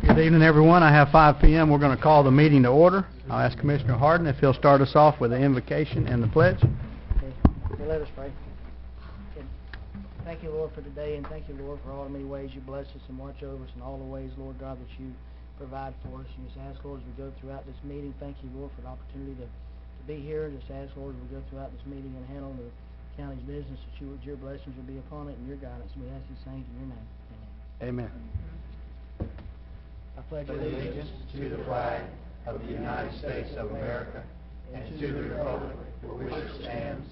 Good evening, everyone. I have 5 p.m. We're going to call the meeting to order. I'll ask Commissioner Harden if he'll start us off with the invocation and the pledge. Okay, let us pray. Okay. Thank you, Lord, for today, and thank you, Lord, for all the many ways you bless us and watch over us, and all the ways, Lord God, that you provide for us. And just ask, Lord, as we go throughout this meeting, thank you, Lord, for the opportunity to be here. Just ask, Lord, as we go throughout this meeting and handle the county's business, that your blessings will be upon it and your guidance. And we ask these things in your name. Amen. Amen. I pledge allegiance to the flag of the United States of America and to the republic for which it stands,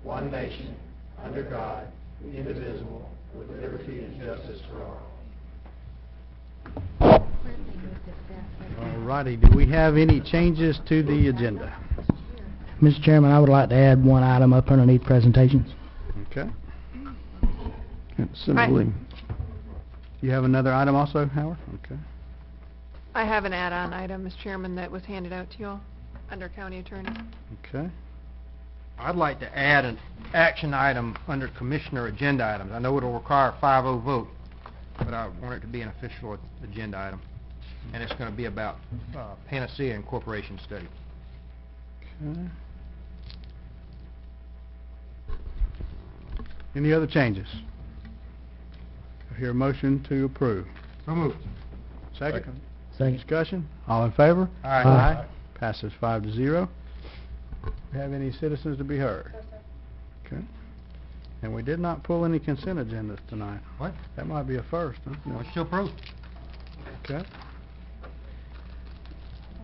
one nation, under God, indivisible, with liberty and justice for all. All righty. Do we have any changes to the agenda? Mr. Chairman, I would like to add one item up underneath presentations. Okay. Similarly. You have another item also, Howard? Okay. I have an add-on item, Mr. Chairman, that was handed out to you all under County Attorney. Okay. I'd like to add an action item under Commissioner agenda items. I know it'll require a 5-0 vote, but I want it to be an official agenda item. And it's going to be about Panacea Incorporation study. Okay. Any other changes? I hear a motion to approve. So moved. Second. Second. Discussion? All in favor? Aye. Passes 5-0. We have any citizens to be heard? Okay. And we did not pull any consent agendas tonight. What? That might be a first, huh? Motion to approve. Okay.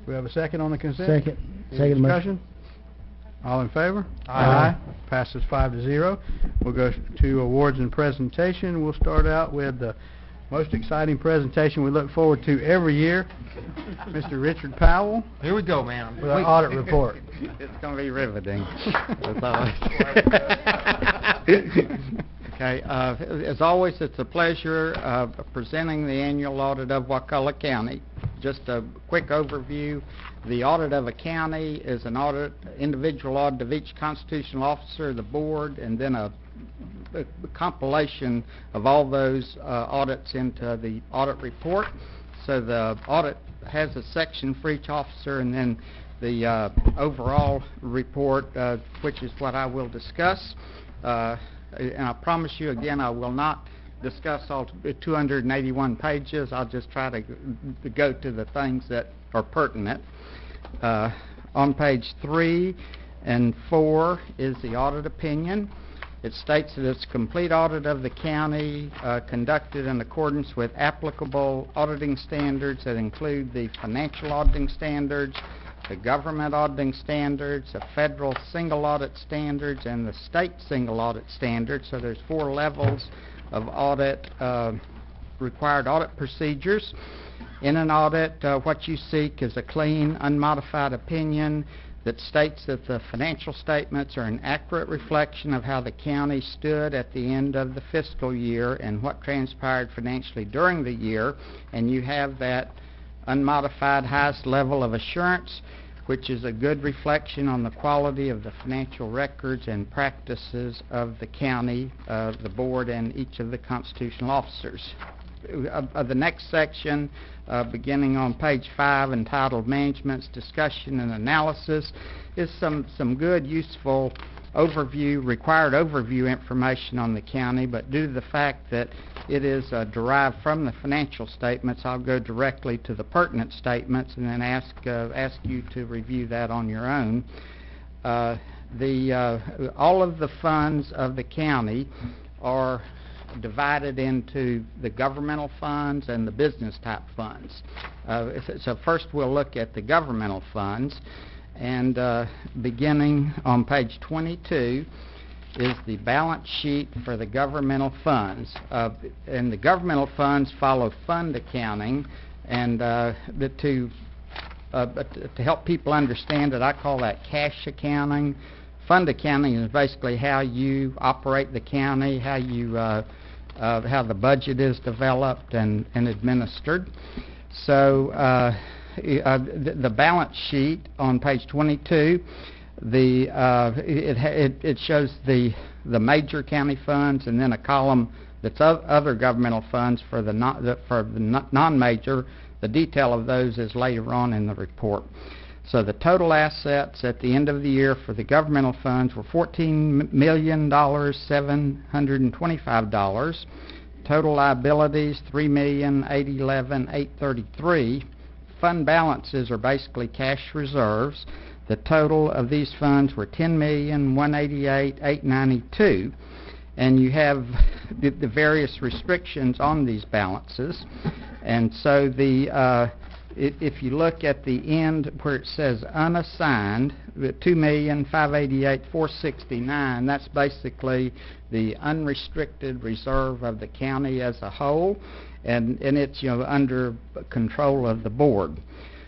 We have a second on the consent? Second. Any Second motion. discussion? All in favor? Aye. Passes 5-0. We'll go to awards and presentation. We'll start out with the most exciting presentation we look forward to every year, Mr. Richard Powell, Here we go, man. with our audit report. It's going to be riveting, as always. Okay, as always, it's a pleasure presenting the annual audit of Wakulla County. Just a quick overview. The audit of a county is an individual audit of each constitutional officer of the board, and then a compilation of all those audits into the audit report. So the audit has a section for each officer, and then the overall report, which is what I will discuss. And I promise you again, I will not discuss all 281 pages. I'll just try to go to the things that are pertinent. On page 3 and 4 is the audit opinion. It states that it's a complete audit of the county conducted in accordance with applicable auditing standards that include the financial auditing standards, the government auditing standards, the federal single audit standards, and the state single audit standards. So there's 4 levels of audit, required audit procedures. In an audit, what you seek is a clean, unmodified opinion that states that the financial statements are an accurate reflection of how the county stood at the end of the fiscal year and what transpired financially during the year, and you have that unmodified highest level of assurance, which is a good reflection on the quality of the financial records and practices of the county, the board, and each of the constitutional officers. The next section, beginning on page 5, entitled Management's Discussion and Analysis, is some good, useful required overview information on the county, but due to the fact that it is derived from the financial statements, I'll go directly to the pertinent statements and then ask you to review that on your own. All of the funds of the county are divided into the governmental funds and the business type funds. So first we'll look at the governmental funds, and beginning on page 22 is the balance sheet for the governmental funds. And the governmental funds follow fund accounting, and to help people understand it, I call that cash accounting. Fund accounting is basically how you operate the county, how the budget is developed and administered. So the balance sheet on page 22, it shows the major county funds, and then a column that's other governmental funds for the non-major the detail of those is later on in the report. So the total assets at the end of the year for the governmental funds were $14,725,000. Total liabilities, $3,811,833. Fund balances are basically cash reserves. The total of these funds were $10,188,892. And you have the various restrictions on these balances. And so if you look at the end where it says unassigned, the $2,588,469, that's basically the unrestricted reserve of the county as a whole, and it's under control of the board.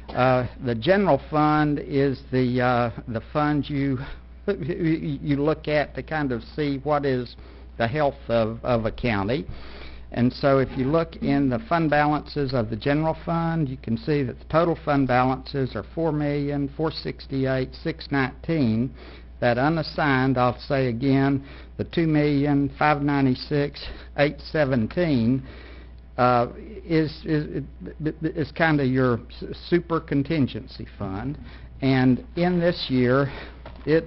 The general fund is the fund you look at to kind of see what is the health of a county. And so if you look in the fund balances of the general fund, you can see that the total fund balances are $4,468,619. That unassigned, I'll say again, the $2,596,817 is kind of your super contingency fund. And in this year, it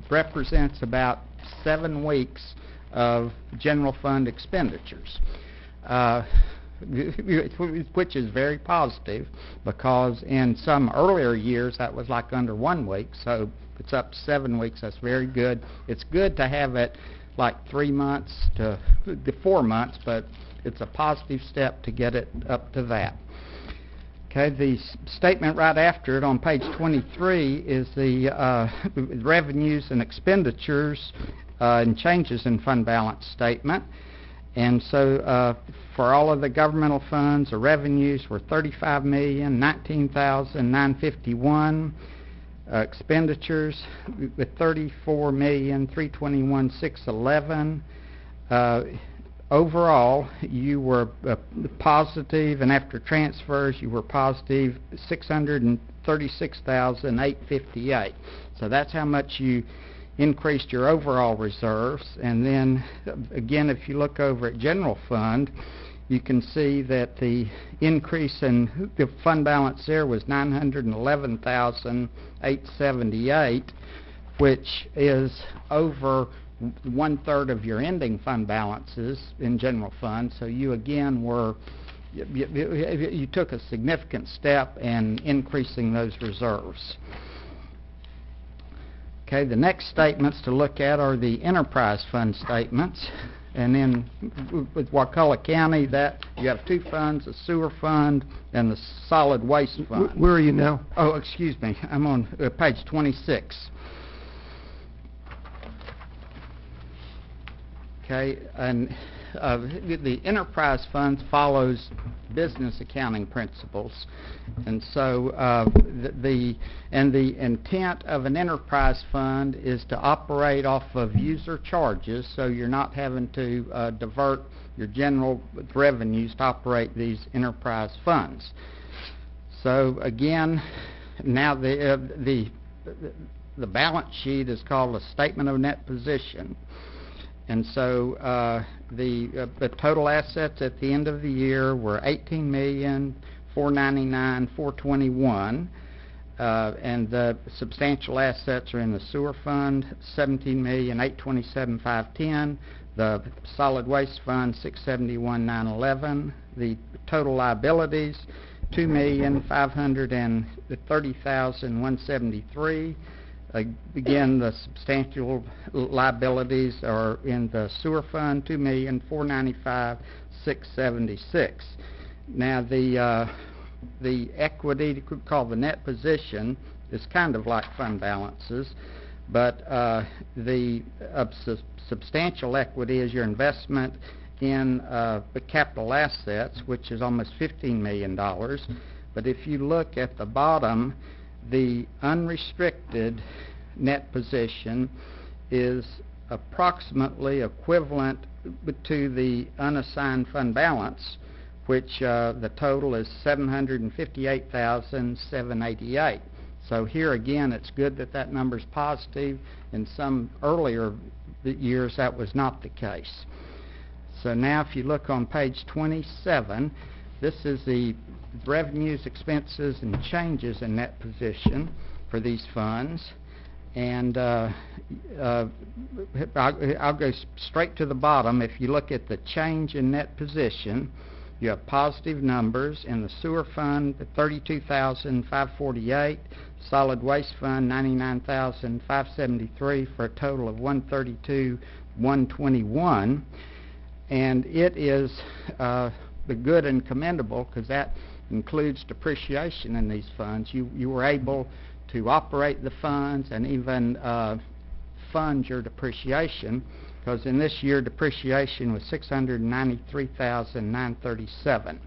represents about 7 weeks of general fund expenditures, which is very positive, because in some earlier years that was like under 1 week, so it's up to 7 weeks. That's very good. It's good to have it like 3 months to 4 months, but it's a positive step to get it up to that. Okay, the statement right after it on page 23 is the revenues and expenditures and changes in fund balance statement. And so for all of the governmental funds, the revenues were $35,019,951. Expenditures with $34,321,611. Overall, you were positive, and after transfers, you were positive $636,858. So that's how much you increased your overall reserves. And then again, if you look over at general fund, you can see that the increase in the fund balance there was $911,878, which is over 1/3 of your ending fund balances in general fund. So you again you took a significant step in increasing those reserves. Okay, the next statements to look at are the enterprise fund statements. And then with Wakulla County, that you have 2 funds, the sewer fund and the solid waste fund. Where are you now? Oh, excuse me. I'm on page 26. Okay, and the enterprise fund follows business accounting principles, and so the intent of an enterprise fund is to operate off of user charges, so you're not having to divert your general revenues to operate these enterprise funds. So again, now the balance sheet is called a statement of net position. And so the total assets at the end of the year were $18,499,421, and the substantial assets are in the sewer fund, $17,827,510, the solid waste fund, $671,911, the total liabilities, $2,530,173. Again, the substantial liabilities are in the sewer fund, $2,495,676. Now, the equity, called the net position, is kind of like fund balances, but the substantial equity is your investment in the capital assets, which is almost $15 million. But if you look at the bottom, the unrestricted net position is approximately equivalent to the unassigned fund balance, which the total is $758,788. So here again, it's good that that number's positive. In some earlier years, that was not the case. So now if you look on page 27, This is the revenues, expenses, and changes in net position for these funds. And I'll go straight to the bottom. If you look at the change in net position, you have positive numbers. In the sewer fund, $32,548. Solid waste fund, $99,573, for a total of $132,121. And it is the good and commendable, because that includes depreciation in these funds. You were able to operate the funds and even fund your depreciation, because in this year depreciation was $693,937.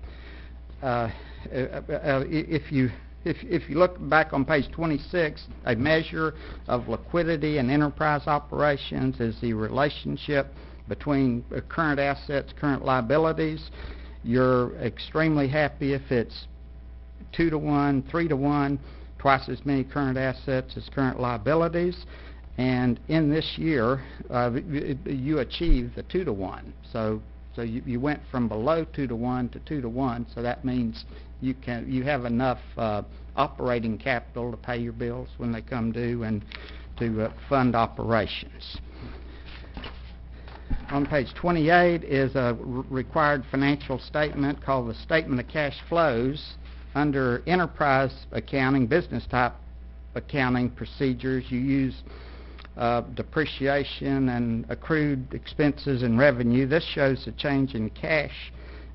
If you look back on page 26, a measure of liquidity and enterprise operations is the relationship between current assets, current liabilities. You're extremely happy if it's 2 to 1, 3 to 1, twice as many current assets as current liabilities. And in this year, you achieved the 2 to 1. So you went from below 2 to 1 to 2 to 1. So that means you have enough operating capital to pay your bills when they come due and to fund operations. On page 28 is a required financial statement called the Statement of Cash Flows. Under enterprise accounting, business type accounting procedures, you use depreciation and accrued expenses and revenue. This shows the change in cash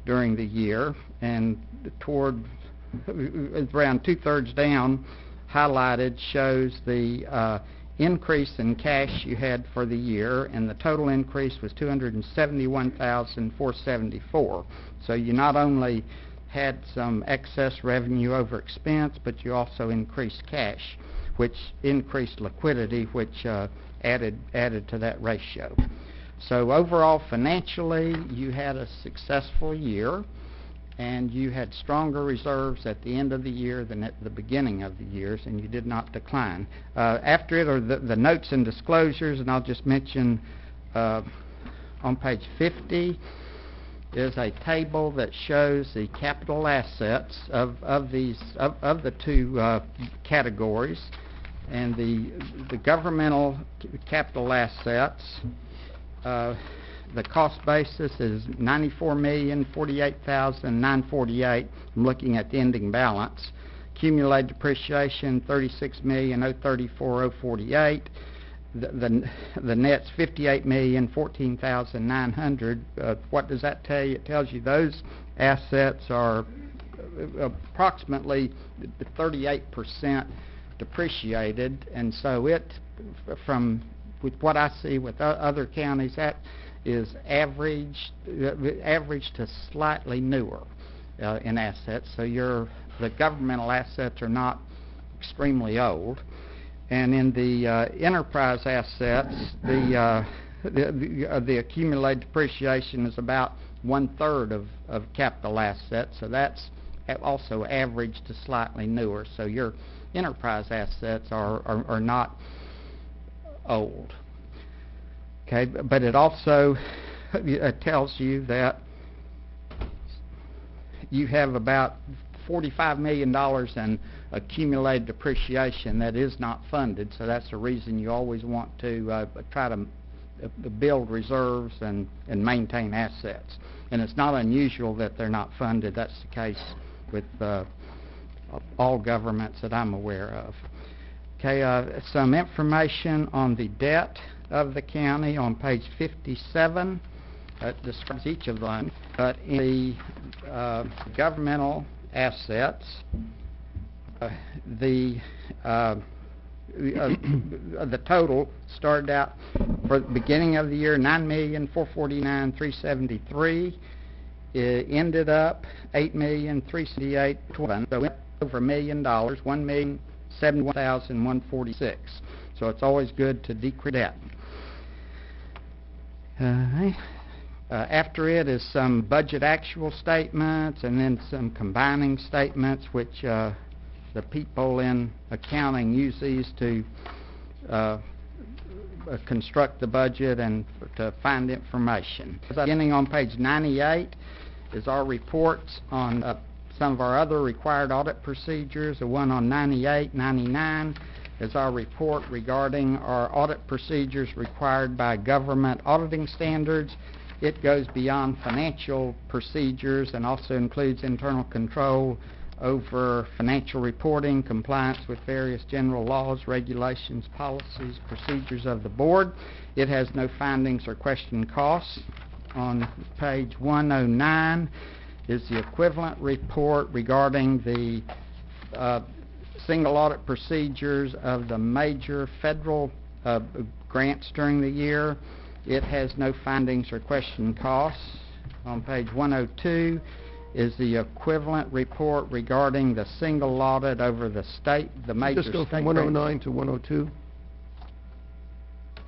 during the year, and toward around 2/3 down, highlighted, shows the increase in cash you had for the year, and the total increase was $271,474. So you not only had some excess revenue over expense, but you also increased cash, which increased liquidity, which added to that ratio. So overall, financially, you had a successful year, and you had stronger reserves at the end of the year than at the beginning of the years, and you did not decline. After it are the notes and disclosures, and I'll just mention on page 50 is a table that shows the capital assets of the two categories. And the governmental capital assets, the cost basis is $94,048,948. I'm looking at the ending balance. Accumulated depreciation, $36,034,048. The net's $58,014,900. What does that tell you? It tells you those assets are approximately 38% depreciated, and so with what I see with other counties, that is average to slightly newer in assets. So the governmental assets are not extremely old. And in the enterprise assets, the accumulated depreciation is about 1/3 of capital assets. So that's also average to slightly newer. So your enterprise assets are not old. Okay, but it also tells you that you have about $45 million in accumulated depreciation that is not funded, so that's the reason you always want to try to build reserves and maintain assets. And it's not unusual that they're not funded. That's the case with all governments that I'm aware of. Okay, some information on the debt of the county on page 57. It describes each of them, but in the governmental assets, the total started out for the beginning of the year $9,449,373. It ended up $8,378,027. So it went over $1 million, $1,071,146. So it's always good to decrease debt. After it is some budget actual statements, and then some combining statements, which the people in accounting use these to construct the budget and to find information. Beginning on page 98 is our reports on some of our other required audit procedures. The one on 98, 99 is our report regarding our audit procedures required by government auditing standards. It goes beyond financial procedures and also includes internal control over financial reporting, compliance with various general laws, regulations, policies, procedures of the board. It has no findings or question costs. On page 109 is the equivalent report regarding the single audit procedures of the major federal grants during the year. It has no findings or question costs. On page 102 is the equivalent report regarding the single audit over the major Just go state from 109 to 102.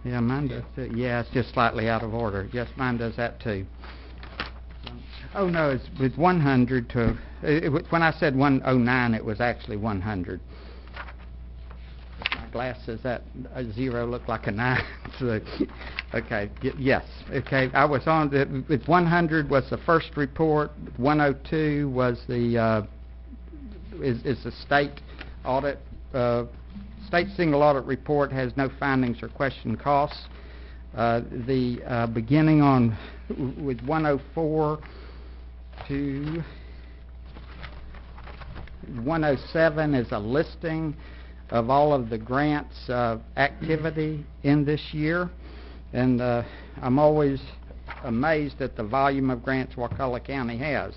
Yeah, mine does too. Yeah, it's just slightly out of order. Yes, mine does that too. Oh, no, it's 100 to... when I said 109, it was actually 100. My glasses, that a 0 looked like a 9. So, okay, yes. Okay, I was on... with 100 was the first report. 102 was the... is the state audit... state single audit report has no findings or question costs. Beginning on with 104 to 107 is a listing of all of the grants activity in this year, and I'm always amazed at the volume of grants Wakulla County has.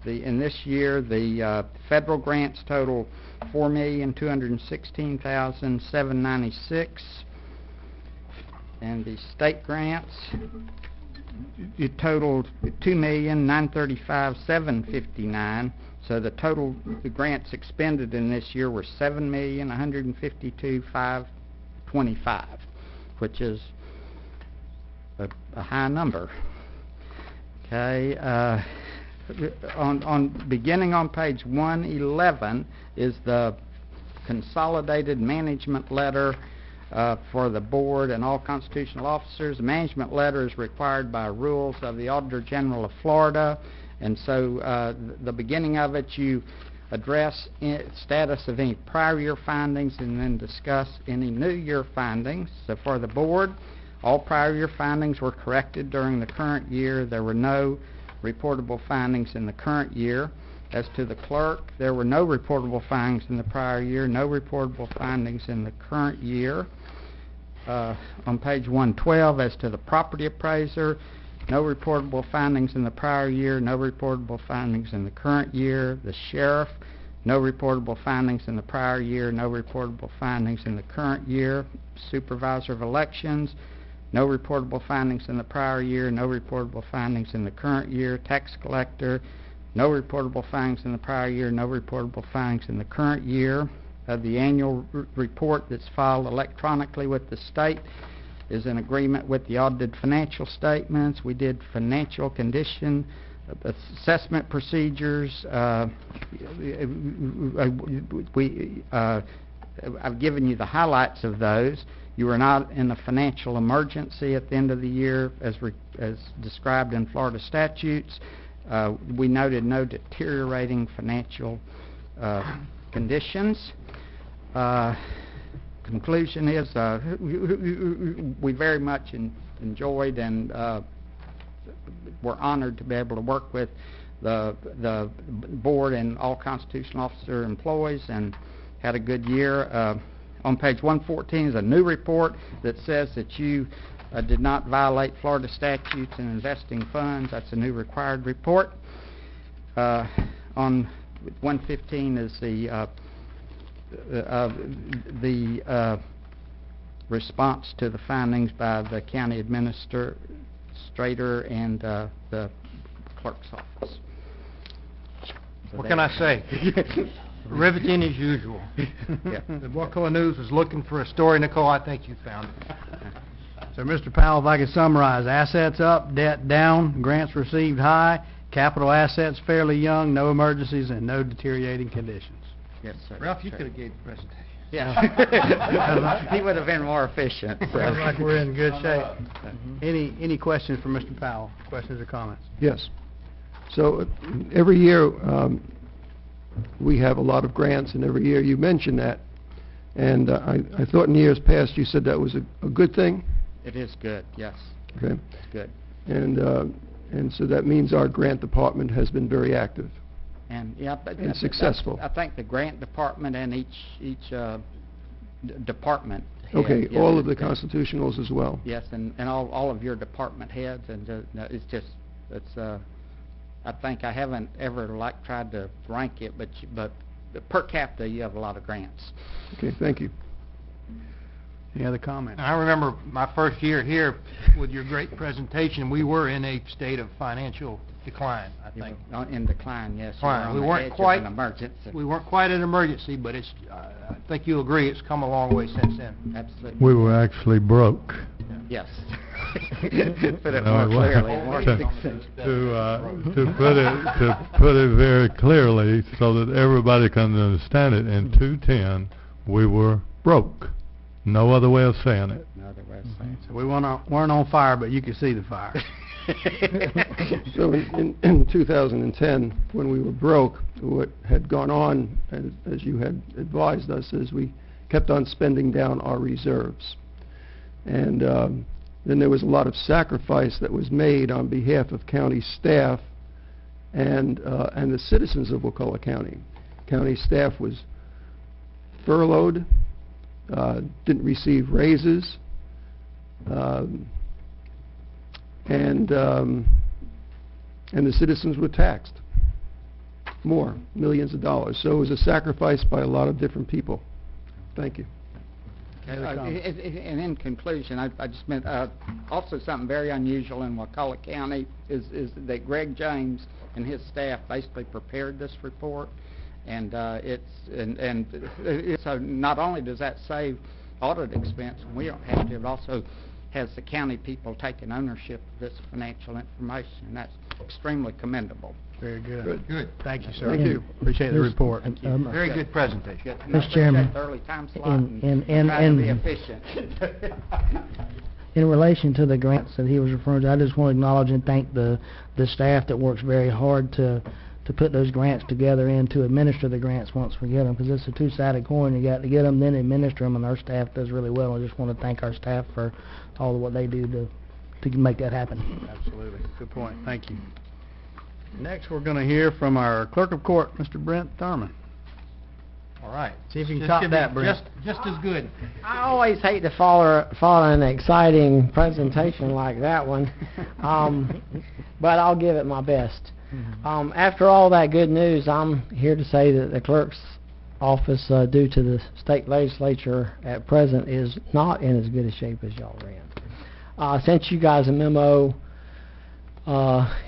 In this year, the federal grants total $4,216,796, and the state grants it totaled $2,935,759. So the total grants expended in this year were $7,152,525, which is a high number. Okay. Beginning on page 111 is the consolidated management letter for the board and all constitutional officers. The management letter is required by rules of the Auditor General of Florida, and so the beginning of it, you address status of any prior year findings and then discuss any new year findings. So for the board, all prior year findings were corrected during the current year. There were no reportable findings in the current year. As to the clerk, there were no reportable findings in the prior year, no reportable findings in the current year. On page 112, as to the property appraiser, no reportable findings in the prior year, no reportable findings in the current year. The sheriff, no reportable findings in the prior year, no reportable findings in the current year. Supervisor of elections, no reportable findings in the prior year, no reportable findings in the current year. Tax collector, no reportable findings in the prior year, no reportable findings in the current year. The annual report that's filed electronically with the state is in agreement with the audited financial statements. We did financial condition assessment procedures. I've given you the highlights of those. You are not in a financial emergency at the end of the year as described in Florida statutes. We noted no deteriorating financial conditions. Conclusion is we very much enjoyed and were honored to be able to work with the board and all constitutional officer employees and had a good year. On page 114 is a new report that says that you did not violate Florida statutes in investing funds. That's a new required report. On 115 is the response to the findings by the county administrator and the clerk's office. So What can I say? Riveting as usual. Yeah. The Wakulla News was looking for a story, Nicole. I think you found it. So, Mr. Powell, if I could summarize, assets up, debt down, grants received high, capital assets fairly young, no emergencies, and no deteriorating conditions. Yes, sir. Ralph, you could have gave the presentation. Yeah. He would have been more efficient. So. Sounds like we're in good shape. Any questions for Mr. Powell? Questions or comments? Yes. So every year, we have a lot of grants, and every year you mention that. And I thought in years past you said that was a good thing. It is good, yes. Okay. It's good. And so that means our grant department has been very active. And, yeah, but And successful. I think the grant department and each department head, Okay, yeah, all of the it's- constitutionals as well. Yes, and all of your department heads, and no, it's just, I think I haven't ever tried to rank it, but per capita you have a lot of grants. Okay, thank you. Any other comments? I remember my first year here with your great presentation, we were in a state of financial decline, I think. In decline, yes. Decline. You're on the edge of an emergency. We weren't quite an emergency, but it's, I think you'll agree, it's come a long way since then. Absolutely. We were actually broke. Yes. Put it No, more it clearly, wasn't. more To- succinct. To put it very clearly so that everybody can understand it, in 2010, we were broke. No other way of saying it. Another way of saying So we weren't on fire, but you could see the fire. So in 2010, when we were broke, what had gone on, as you had advised us, is we kept on spending down our reserves. And then there was a lot of sacrifice that was made on behalf of county staff and the citizens of Wakulla County. County staff was furloughed, didn't receive raises, and the citizens were taxed more, millions of dollars. So it was a sacrifice by a lot of different people. Thank you. And in conclusion, I just meant, also something very unusual in Wakulla County is that Greg James and his staff basically prepared this report, and so not only does that save audit expense, and we don't have to, it also has the county people taking ownership of this financial information, and that's extremely commendable. Very good. Good. Thank you, sir. Thank you. Appreciate the report. Very good presentation. Good. Mr. Chairman, The early time slot in- and trying to be in- efficient. In relation to the grants that he was referring to, I just want to acknowledge and thank the staff that works very hard to put those grants together and to administer the grants once we get them, because it's a two-sided coin. You got to get them, then administer them, and our staff does really well. I just want to thank our staff for all of what they do to make that happen. Absolutely. Good point. Thank you. Next, we're going to hear from our clerk of court, Mr. Brent Thurman. All right. See if you can This top should be that, Brent. Just as good. I always hate to follow an exciting presentation like that one, but I'll give it my best. After all that good news, I'm here to say that the clerk's office, due to the state legislature at present, is not in as good a shape as y'all are in. Sent you guys a memo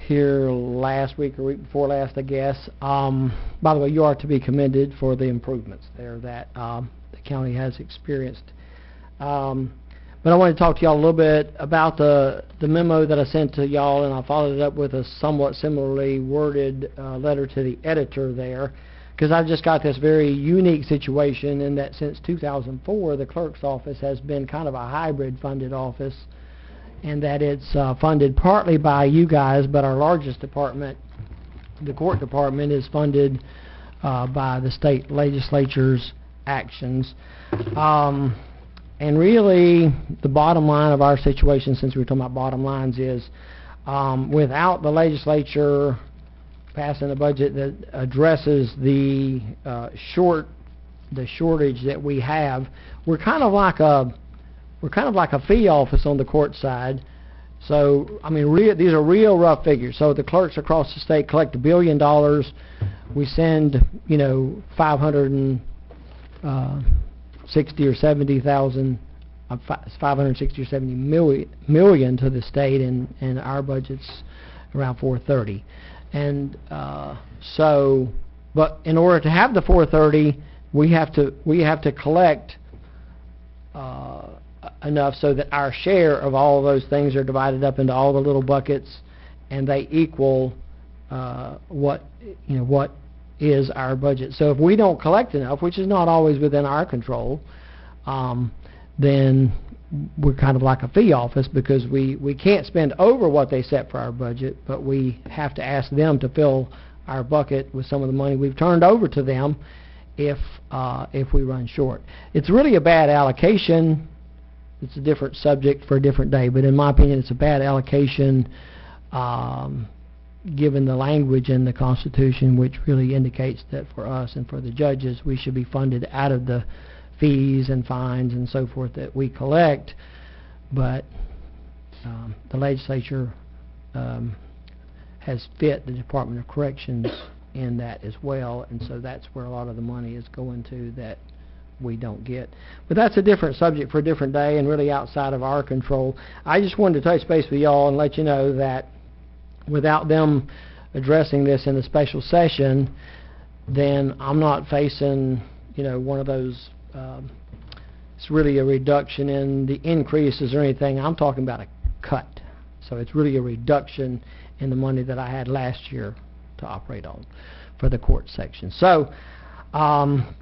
here last week or week before last, I guess. By the way, you are to be commended for the improvements there that the county has experienced. But I want to talk to y'all a little bit about the memo that I sent to y'all, and I followed it up with a somewhat similarly worded letter to the editor there, because I've just got this very unique situation in that since 2004, the clerk's office has been kind of a hybrid funded office, and that it's funded partly by you guys, but our largest department, the court department, is funded by the state legislature's actions. And really, the bottom line of our situation, since we're talking about bottom lines, is without the legislature passing a budget that addresses the shortage that we have, we're kind of like a fee office on the court side. So, I mean, these are real rough figures. So the clerks across the state collect $1 billion. We send, 560 or 70,000, 560 or 70 million to the state, and our budget's around 430. And but in order to have the 430, we have to collect enough so that our share of all of those things are divided up into all the little buckets, and they equal what is our budget. So if we don't collect enough, which is not always within our control, then we're kind of like a fee office because we can't spend over what they set for our budget, but we have to ask them to fill our bucket with some of the money we've turned over to them if we run short. It's really a bad allocation. It's a different subject for a different day, but in my opinion, it's a bad allocation given the language in the Constitution, which really indicates that for us and for the judges, we should be funded out of the fees and fines and so forth that we collect, but the legislature has fit the Department of Corrections in that as well, and so that's where a lot of the money is going to that we don't get. But that's a different subject for a different day and really outside of our control. I just wanted to touch base with y'all and let you know that without them addressing this in a special session, then I'm not facing, one of those, it's really a reduction in the increases or anything. I'm talking about a cut. So it's really a reduction in the money that I had last year to operate on for the court section. So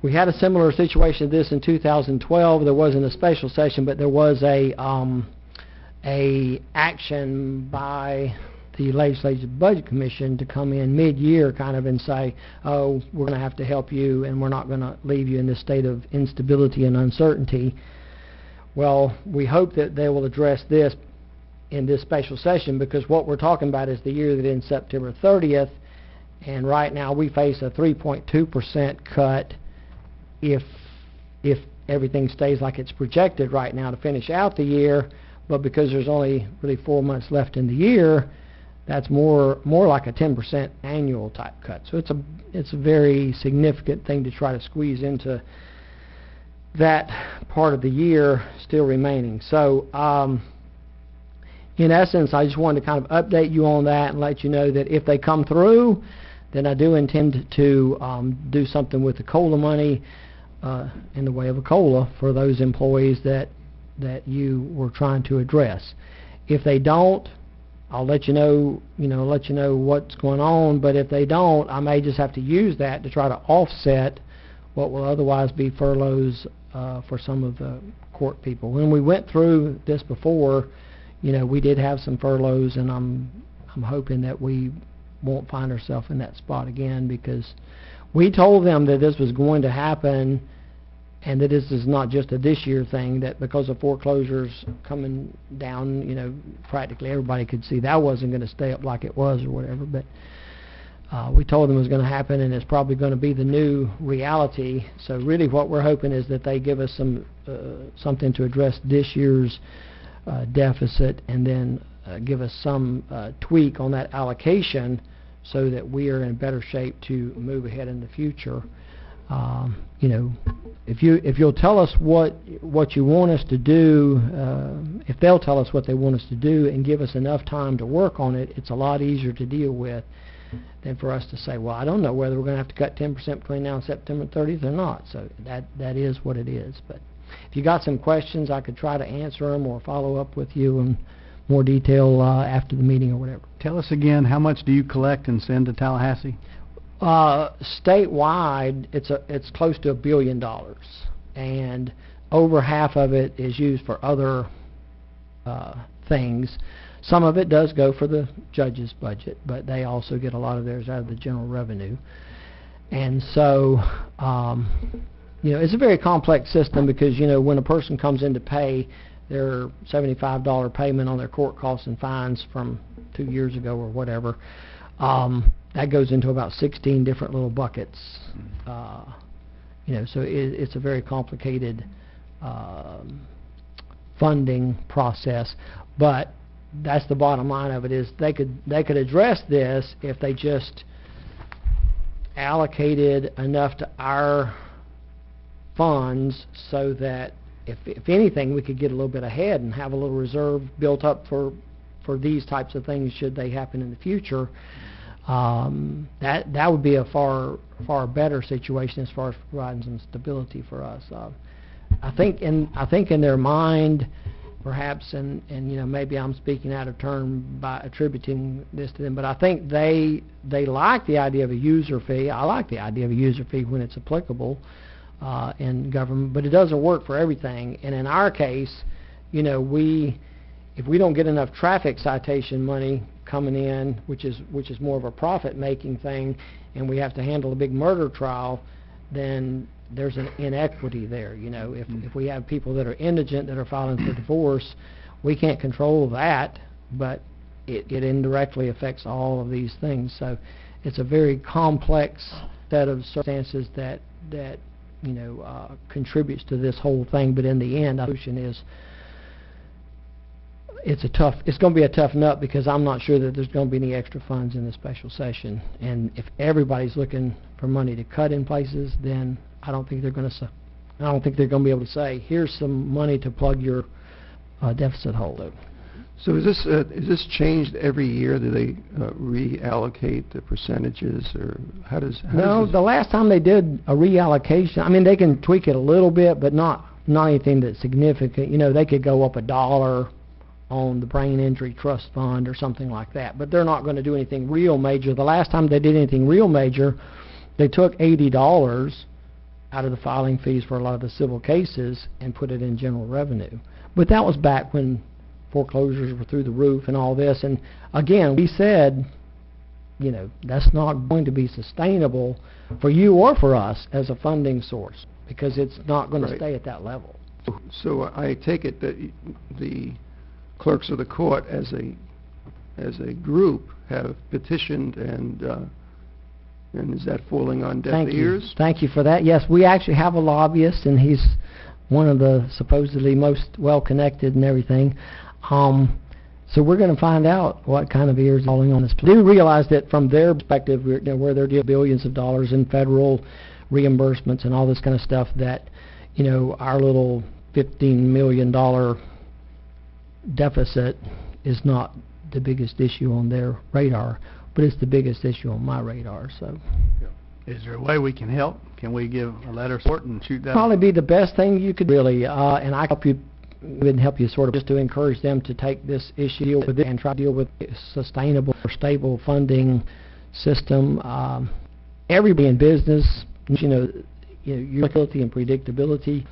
we had a similar situation to this in 2012. There wasn't a special session, but there was a action by the Legislative Budget Commission to come in mid-year kind of and say, oh, we're going to have to help you and we're not going to leave you in this state of instability and uncertainty. Well, we hope that they will address this in this special session, because what we're talking about is the year that ends September 30th, and right now we face a 3.2% cut if everything stays like it's projected right now to finish out the year. But because there's only really 4 months left in the year, that's more like a 10% annual type cut. So it's a very significant thing to try to squeeze into that part of the year still remaining. So in essence, I just wanted to kind of update you on that and let you know that if they come through, then I do intend to do something with the COLA money in the way of a COLA for those employees that you were trying to address. If they don't, I'll let you know what's going on, but if they don't, I may just have to use that to try to offset what will otherwise be furloughs for some of the court people. When we went through this before, we did have some furloughs, and I'm hoping that we won't find ourselves in that spot again, because we told them that this was going to happen and that this is not just a this year thing, that because of foreclosures coming down, practically everybody could see that wasn't going to stay up like it was or whatever, but we told them it was going to happen, and it's probably going to be the new reality. So really what we're hoping is that they give us something to address this year's deficit, and then give us some tweak on that allocation so that we are in better shape to move ahead in the future. If you'll tell us what you want us to do, if they'll tell us what they want us to do and give us enough time to work on it, it's a lot easier to deal with than for us to say, well, I don't know whether we're going to have to cut 10% between now and September 30th or not. So that is what it is. But if you got some questions, I could try to answer them or follow up with you in more detail after the meeting or whatever. Tell us again, how much do you collect and send to Tallahassee? Statewide, it's close to $1 billion, and over half of it is used for other things. Some of it does go for the judge's budget, but they also get a lot of theirs out of the general revenue. And so, it's a very complex system because, when a person comes in to pay their $75 payment on their court costs and fines from 2 years ago or whatever, that goes into about 16 different little buckets. So it's a very complicated funding process, but that's the bottom line of it, is they could address this if they just allocated enough to our funds so that if anything, we could get a little bit ahead and have a little reserve built up for these types of things should they happen in the future. That would be a far better situation as far as providing some stability for us. I think in their mind, perhaps, and maybe I'm speaking out of turn by attributing this to them, but I think they like the idea of a user fee. I like the idea of a user fee when it's applicable in government, but it doesn't work for everything. And in our case, you know, if we don't get enough traffic citation money coming in, which is more of a profit-making thing, and we have to handle a big murder trial, then there's an inequity there. You know, if we have people that are indigent that are filing for divorce, we can't control that, but it indirectly affects all of these things. So it's a very complex set of circumstances that you know, contributes to this whole thing. But in the end, the solution is it's going to be a tough nut, because I'm not sure that there's going to be any extra funds in the special session. And if everybody's looking for money to cut in places, then I don't think they're going to be able to say, here's some money to plug your deficit hole. So is this changed every year? Do they reallocate the percentages, or how does No, this... the last time they did a reallocation, I mean, they can tweak it a little bit, but not anything that's significant. You know, they could go up $1 on the brain injury trust fund or something like that, but they're not going to do anything real major. The last time they did anything real major, they took $80 out of the filing fees for a lot of the civil cases and put it in general revenue. But that was back when foreclosures were through the roof and all this. And again, we said, you know, that's not going to be sustainable for you or for us as a funding source, because it's not going to stay at that level. So I take it that the clerks of the court as a group have petitioned, and is that falling on deaf ears? Thank you for that. Yes, we actually have a lobbyist, and he's one of the supposedly most well-connected and everything. So we're going to find out what kind of ears are falling on this. I do realize that from their perspective, where they're dealing billions of dollars in federal reimbursements and all this kind of stuff, that, you know, our little $15 million deficit is not the biggest issue on their radar, but it's the biggest issue on my radar. So, is there a way we can help? Can we give a letter of support and shoot that? Probably be the best thing you could really, and I would help you sort of just to encourage them to take this issue with it and try to deal with a sustainable or stable funding system. Everybody in business, you know, your ability and predictability.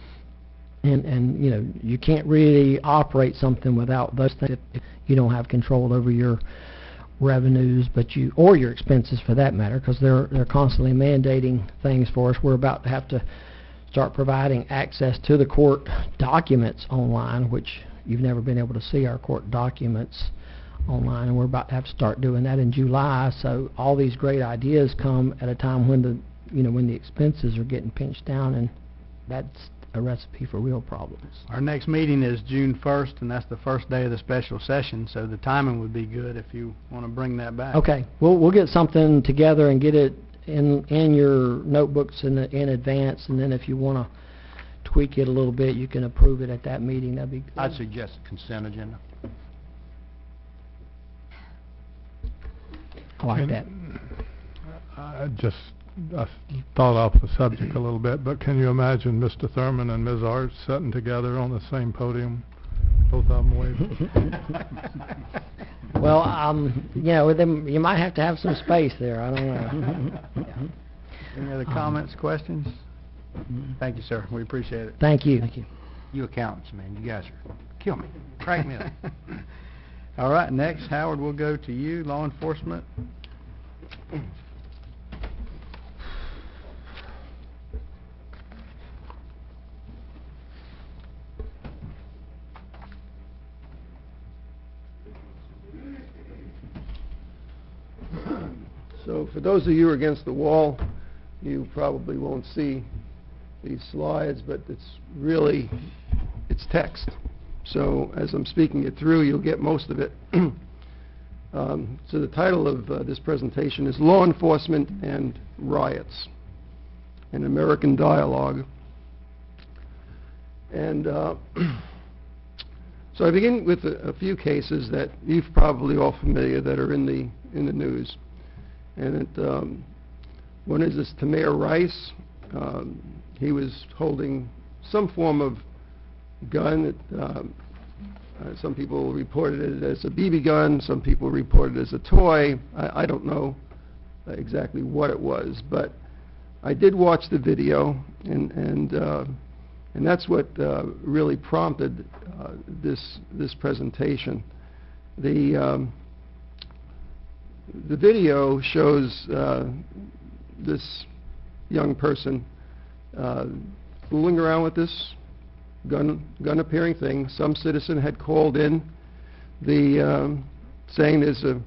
And you know, you can't really operate something without those things if you don't have control over your revenues, or your expenses for that matter, because they're constantly mandating things for us. We're about to have to start providing access to the court documents online, which you've never been able to see our court documents online, and we're about to have to start doing that in July. So all these great ideas come at a time when the expenses are getting pinched down, and that's a recipe for real problems. Our next meeting is June 1st, and that's the first day of the special session, so the timing would be good if you want to bring that back. Okay, we'll get something together and get it in your notebooks in advance, and then if you want to tweak it a little bit, you can approve it at that meeting. That'd be good. I'd suggest a consent agenda. I like that. I thought off the subject a little bit, but can you imagine Mr. Thurman and Ms. Art sitting together on the same podium, both of them waving? Well, you know, with them, you might have to have some space there. I don't know. Any other comments, questions? Thank you, sir. We appreciate it. Thank you. You accountants, man, you guys are kill me. Crack me up. All right, next, Howard, we'll go to you, law enforcement. So for those of you against the wall, you probably won't see these slides, but it's text. So as I'm speaking it through, you'll get most of it. So the title of this presentation is Law Enforcement and Riots, an American Dialogue. And so I begin with a few cases that you've probably all familiar that are in the news. And one is this Tamir Rice. He was holding some form of gun. Some people reported it as a BB gun. Some people reported it as a toy. I don't know exactly what it was, but I did watch the video, and And that's what really prompted this presentation. The video shows this young person fooling around with this gun-appearing thing. Some citizen had called in saying there's a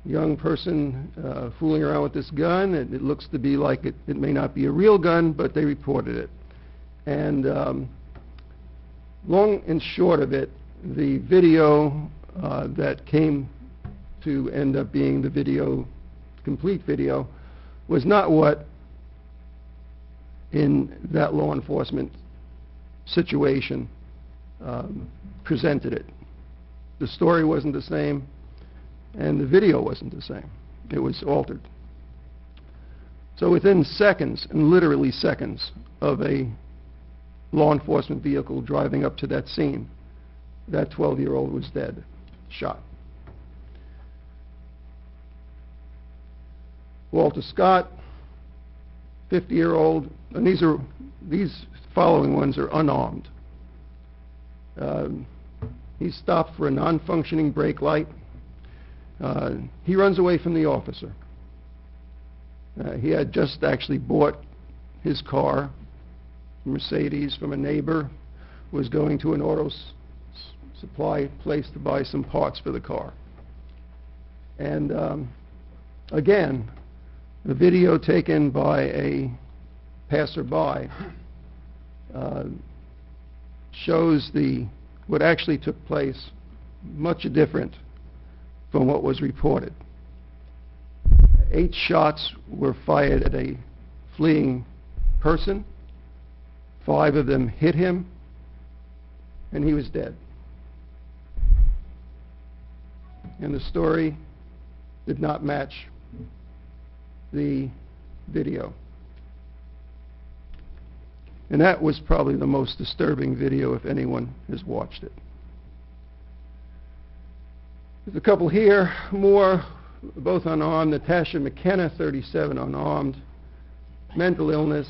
young person fooling around with this gun, and it looks to be like it may not be a real gun, but they reported it. And long and short of it, the video that came to end up being the complete video, was not what in that law enforcement situation presented it. The story wasn't the same, and the video wasn't the same. It was altered. So within seconds, and literally seconds, of a law enforcement vehicle driving up to that scene, that 12-year-old was dead, shot. Walter Scott, 50-year-old, and these following ones are unarmed. He's stopped for a non-functioning brake light. He runs away from the officer. He had just actually bought his car, Mercedes, from a neighbor, was going to an auto supply place to buy some parts for the car. And again, the video taken by a passerby shows what actually took place much different from what was reported. 8 shots were fired at a fleeing person. 5 of them hit him, and he was dead. And the story did not match the video. And that was probably the most disturbing video if anyone has watched it. There's a couple here, more, both unarmed. Natasha McKenna, 37, unarmed. Mental illness,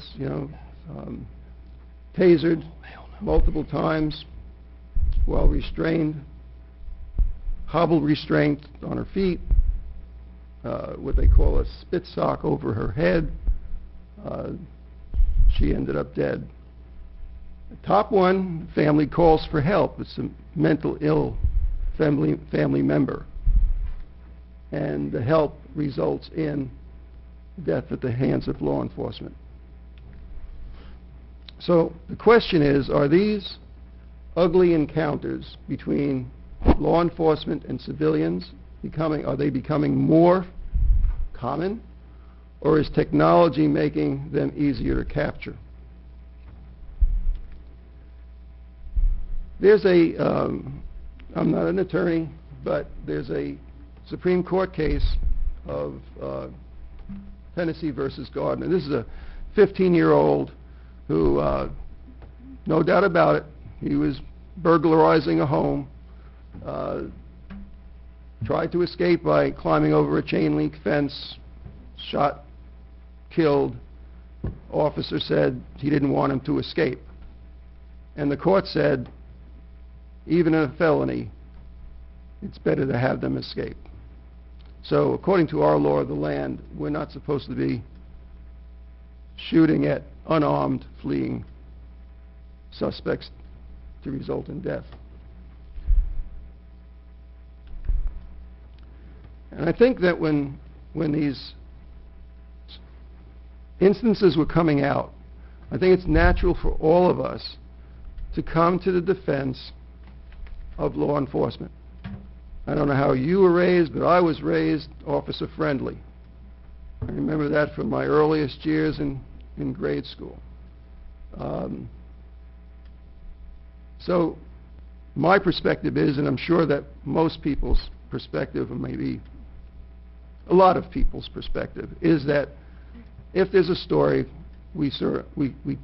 tasered multiple times while restrained. Hobble restraint on her feet. What they call a spit sock over her head. She ended up dead. The top one, family calls for help. It's a mental ill family member. And the help results in death at the hands of law enforcement. So the question is, are these ugly encounters between law enforcement and civilians are they becoming more common, or is technology making them easier to capture? There's I'm not an attorney, but there's a Supreme Court case of Tennessee versus Gardner. This is a 15-year-old who, no doubt about it, he was burglarizing a home, tried to escape by climbing over a chain link fence, shot, killed. Officer said he didn't want him to escape. And the court said, even in a felony, it's better to have them escape. So according to our law of the land, we're not supposed to be shooting at unarmed, fleeing suspects to result in death. And I think that when these instances were coming out, I think it's natural for all of us to come to the defense of law enforcement. I don't know how you were raised, but I was raised officer friendly. I remember that from my earliest years in grade school. So my perspective is, and I'm sure that most people's perspective, or maybe a lot of people's perspective, is that if there's a story, we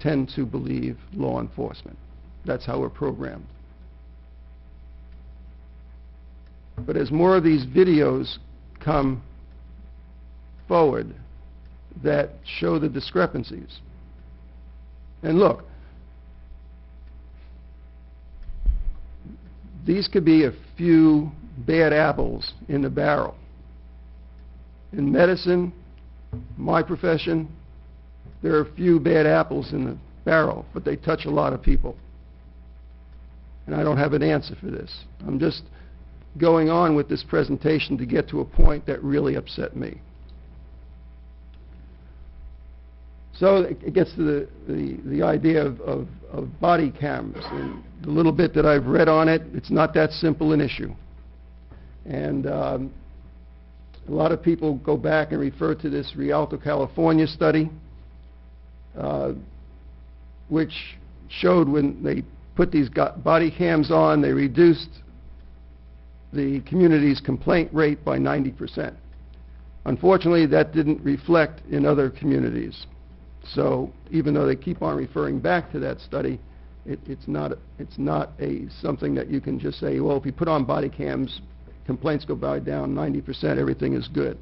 tend to believe law enforcement. That's how we're programmed. But as more of these videos come forward that show the discrepancies, and look, these could be a few bad apples in the barrel. In medicine, my profession, there are a few bad apples in the barrel, but they touch a lot of people. And I don't have an answer for this. I'm just going on with this presentation to get to a point that really upset me. So it gets to the idea of body cams. And the little bit that I've read on it, it's not that simple an issue. And a lot of people go back and refer to this Rialto, California study, which showed when they put these body cams on, they reduced the community's complaint rate by 90%. Unfortunately, that didn't reflect in other communities. So even though they keep on referring back to that study, it's not something that you can just say, well, if you put on body cams, complaints go down 90%, everything is good.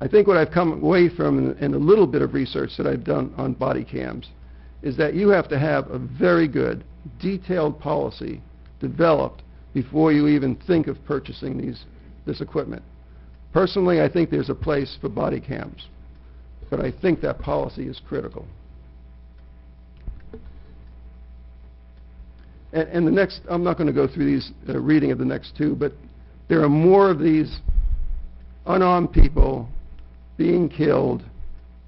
I think what I've come away from in a little bit of research that I've done on body cams is that you have to have a very good, detailed policy developed before you even think of purchasing this equipment. Personally, I think there's a place for body cams, but I think that policy is critical. And the next, I'm not going to go through these reading of the next two, but there are more of these unarmed people being killed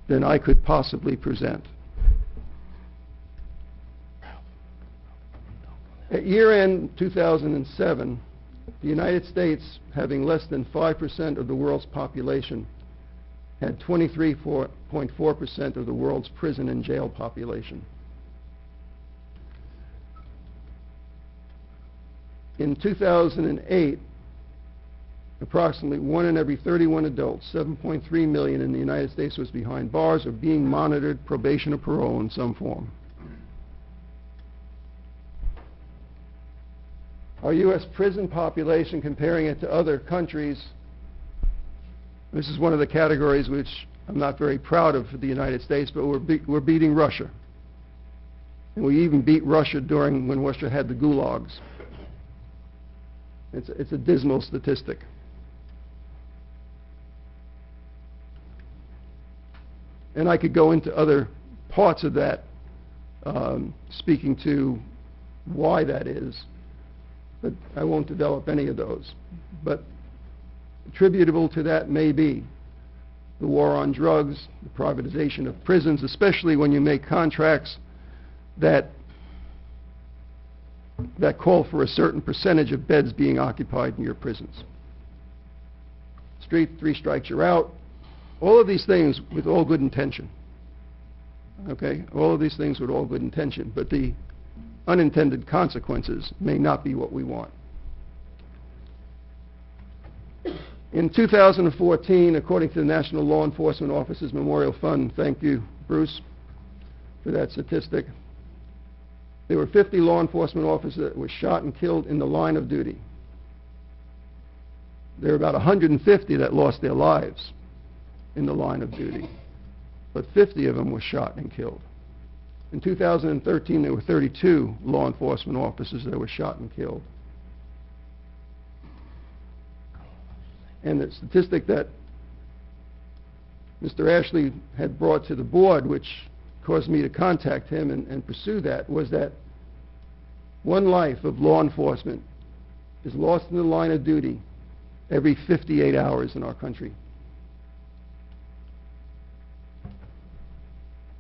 than I could possibly present. At year-end 2007, the United States, having less than 5% of the world's population, had 23.4% of the world's prison and jail population. In 2008, approximately 1 in every 31 adults, 7.3 million in the United States, was behind bars or being monitored, probation or parole in some form. Our U.S. prison population, comparing it to other countries, this is one of the categories which I'm not very proud of for the United States, but we're beating Russia. And we even beat Russia when Russia had the gulags. It's a dismal statistic. And I could go into other parts of that, speaking to why that is, but I won't develop any of those. But attributable to that may be the war on drugs, the privatization of prisons, especially when you make contracts that call for a certain percentage of beds being occupied in your prisons. 3 strikes, you're out. All of these things with all good intention. Okay? All of these things with all good intention, but the unintended consequences may not be what we want. In 2014, according to the National Law Enforcement Officers Memorial Fund, thank you, Bruce, for that statistic, there were 50 law enforcement officers that were shot and killed in the line of duty. There were about 150 that lost their lives in the line of duty, but 50 of them were shot and killed. In 2013, there were 32 law enforcement officers that were shot and killed. And the statistic that Mr. Ashley had brought to the board, which caused me to contact him and pursue that, was that one life of law enforcement is lost in the line of duty every 58 hours in our country.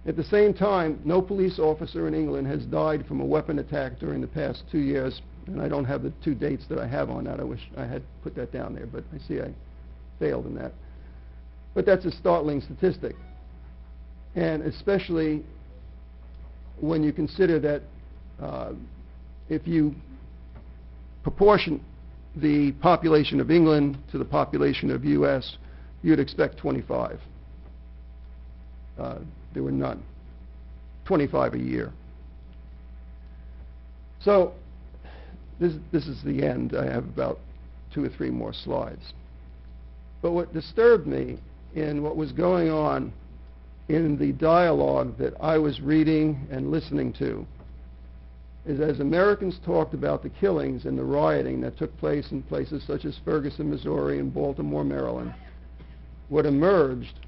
At the same time, no police officer in England has died from a weapon attack during the past 2 years, and I don't have the 2 dates that I have on that. I wish I had put that down there, but I see I failed in that. But that's a startling statistic, and especially when you consider that if you proportion the population of England to the population of U.S., you'd expect 25. There were none. 25 a year. So this is the end. I have about 2 or 3 more slides. But what disturbed me in what was going on in the dialogue that I was reading and listening to is as Americans talked about the killings and the rioting that took place in places such as Ferguson, Missouri, and Baltimore, Maryland, what emerged,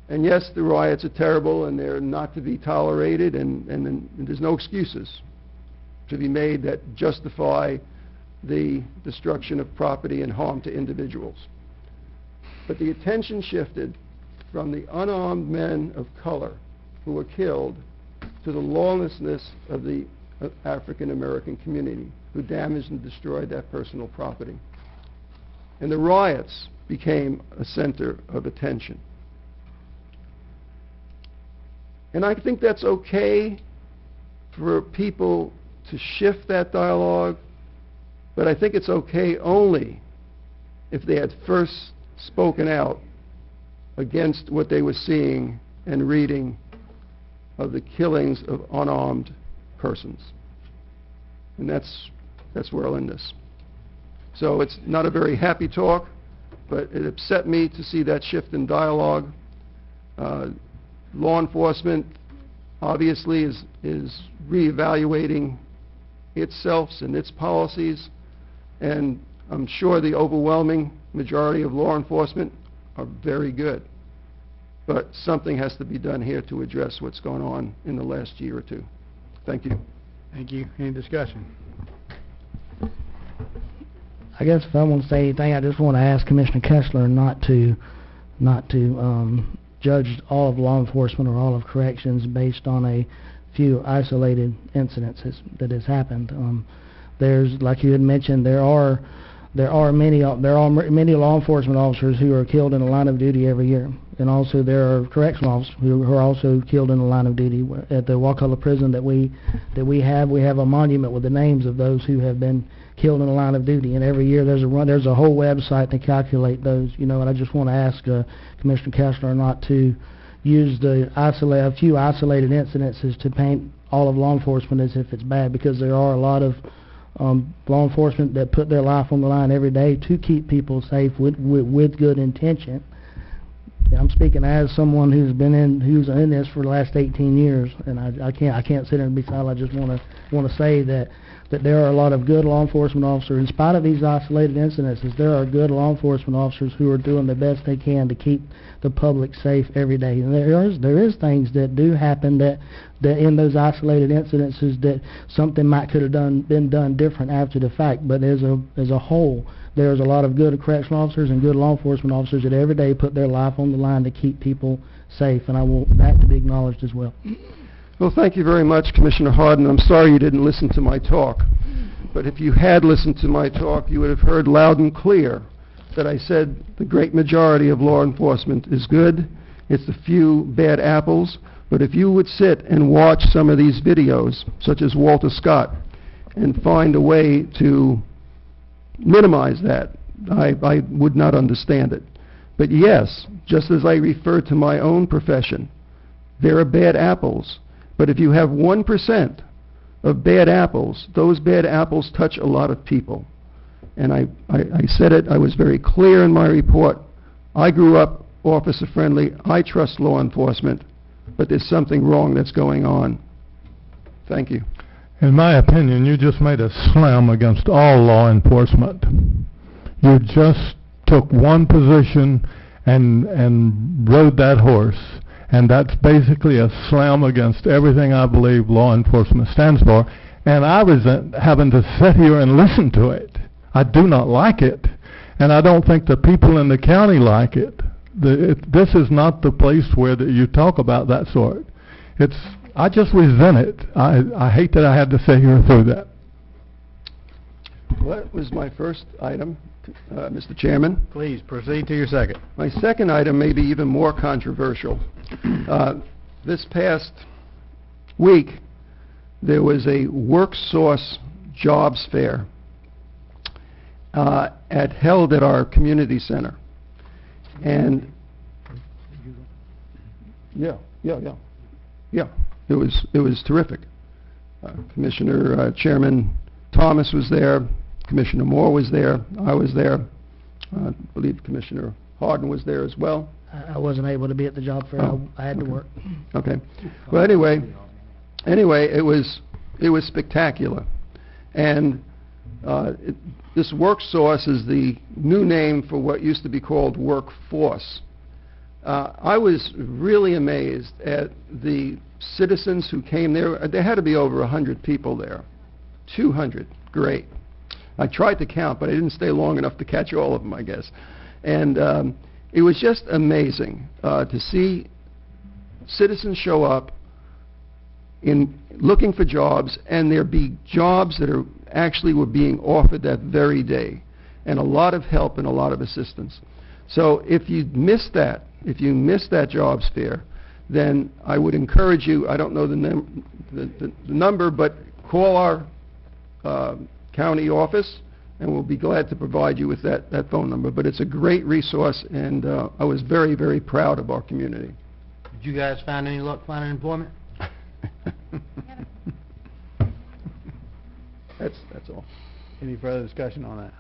and yes, the riots are terrible and they're not to be tolerated, and there's no excuses to be made that justify the destruction of property and harm to individuals. But the attention shifted from the unarmed men of color who were killed to the lawlessness of the African American community who damaged and destroyed their personal property. And the riots became a center of attention. And I think that's okay for people to shift that dialogue, but I think it's okay only if they had first spoken out against what they were seeing and reading of the killings of unarmed persons. And that's where I'll end this. So it's not a very happy talk, but it upset me to see that shift in dialogue. Law enforcement obviously is reevaluating itself and its policies, and I'm sure the overwhelming majority of law enforcement are very good. But something has to be done here to address what's going on in the last year or two. Thank you. Thank you. Any discussion? I guess if I want to say anything, I just want to ask Commissioner Kessler not to judge all of law enforcement or all of corrections based on a few isolated incidents that has happened. There's, like you had mentioned, there are many law enforcement officers who are killed in the line of duty every year, and also there are correctional officers who are also killed in the line of duty. At the Wakulla prison that we have a monument with the names of those who have been killed in the line of duty, and every year there's a whole website to calculate those. And I just want to ask Commissioner Kessler not to use a few isolated incidences to paint all of law enforcement as if it's bad, because there are a lot of law enforcement that put their life on the line every day to keep people safe with good intention. I'm speaking as someone who's in this for the last 18 years, and I can't sit here and be silent. I just want to say that there are a lot of good law enforcement officers. In spite of these isolated incidences, there are good law enforcement officers who are doing the best they can to keep the public safe every day. And there is things that do happen that in those isolated incidences that something could have been done different after the fact. But as a whole, there's a lot of good correctional officers and good law enforcement officers that every day put their life on the line to keep people safe, and I want that to be acknowledged as well. Well, thank you very much, Commissioner Harden. I'm sorry you didn't listen to my talk, but if you had listened to my talk, you would have heard loud and clear that I said the great majority of law enforcement is good. It's the few bad apples, but if you would sit and watch some of these videos, such as Walter Scott, and find a way to minimize that, I would not understand it. But yes, just as I refer to my own profession, there are bad apples. But if you have 1% of bad apples, those bad apples touch a lot of people. And I said it, I was very clear in my report. I grew up officer friendly. I trust law enforcement, but there's something wrong that's going on. Thank you. In my opinion, you just made a slam against all law enforcement. You just took one position and rode that horse. And that's basically a slam against everything I believe law enforcement stands for. And I resent having to sit here and listen to it. I do not like it. And I don't think the people in the county like it. This is not the place where you talk about that sort. I just resent it. I hate that I had to sit here through that. Well, that was my first item, Mr. Chairman. Please proceed to your second. My second item may be even more controversial. This past week, there was a WorkSource jobs fair held at our community center. And yeah, it was terrific. Chairman Thomas was there, Commissioner Moore was there, I was there, I believe Commissioner Harden was there as well. I wasn't able to be at the job fair. Oh, I had to okay. work. Okay. Well, anyway, it It was spectacular. And this worksource is the new name for what used to be called workforce. I was really amazed at the citizens who came there. There had to be over 100 people there. 200. Great. I tried to count, but I didn't stay long enough to catch all of them, I guess. And it was just amazing to see citizens show up in looking for jobs, and there be jobs that are actually were being offered that very day, and a lot of help and a lot of assistance. So if you missed that, jobs fair, then I would encourage you, I don't know the number, but call our county office, and we'll be glad to provide you with that phone number. But it's a great resource, and I was very, very proud of our community. Did you guys find any luck finding employment? That's all. Any further discussion on that?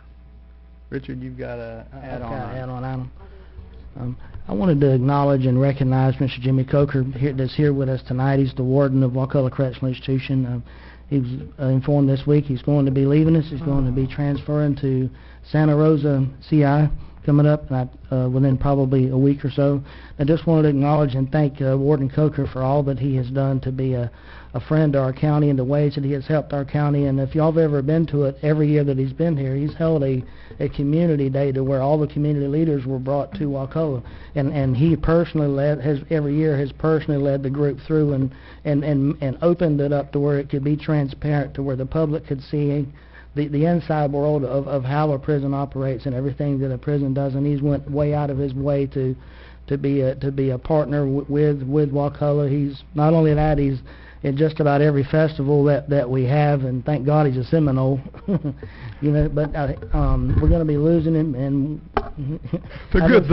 Richard, you've got a add-on. Add-on item. I wanted to acknowledge and recognize Mr. Jimmy Coker that's here with us tonight. He's the warden of Wakulla Correctional Institution. He was informed this week he's going to be leaving us. He's going to be transferring to Santa Rosa CI coming up within probably a week or so. I just wanted to acknowledge and thank Warden Coker for all that he has done to be a friend to our county and the ways that he has helped our county. And if y'all have ever been to it, every year that he's been here, he's held a community day to where all the community leaders were brought to Wakulla. And he personally every year has personally led the group through and opened it up to where it could be transparent, to where the public could see the inside world of how a prison operates and everything that a prison does. And he's went way out of his way to be a partner with Wakulla. He's not only that, he's in just about every festival that we have, and thank God he's a Seminole. But we're going to be losing him, and the good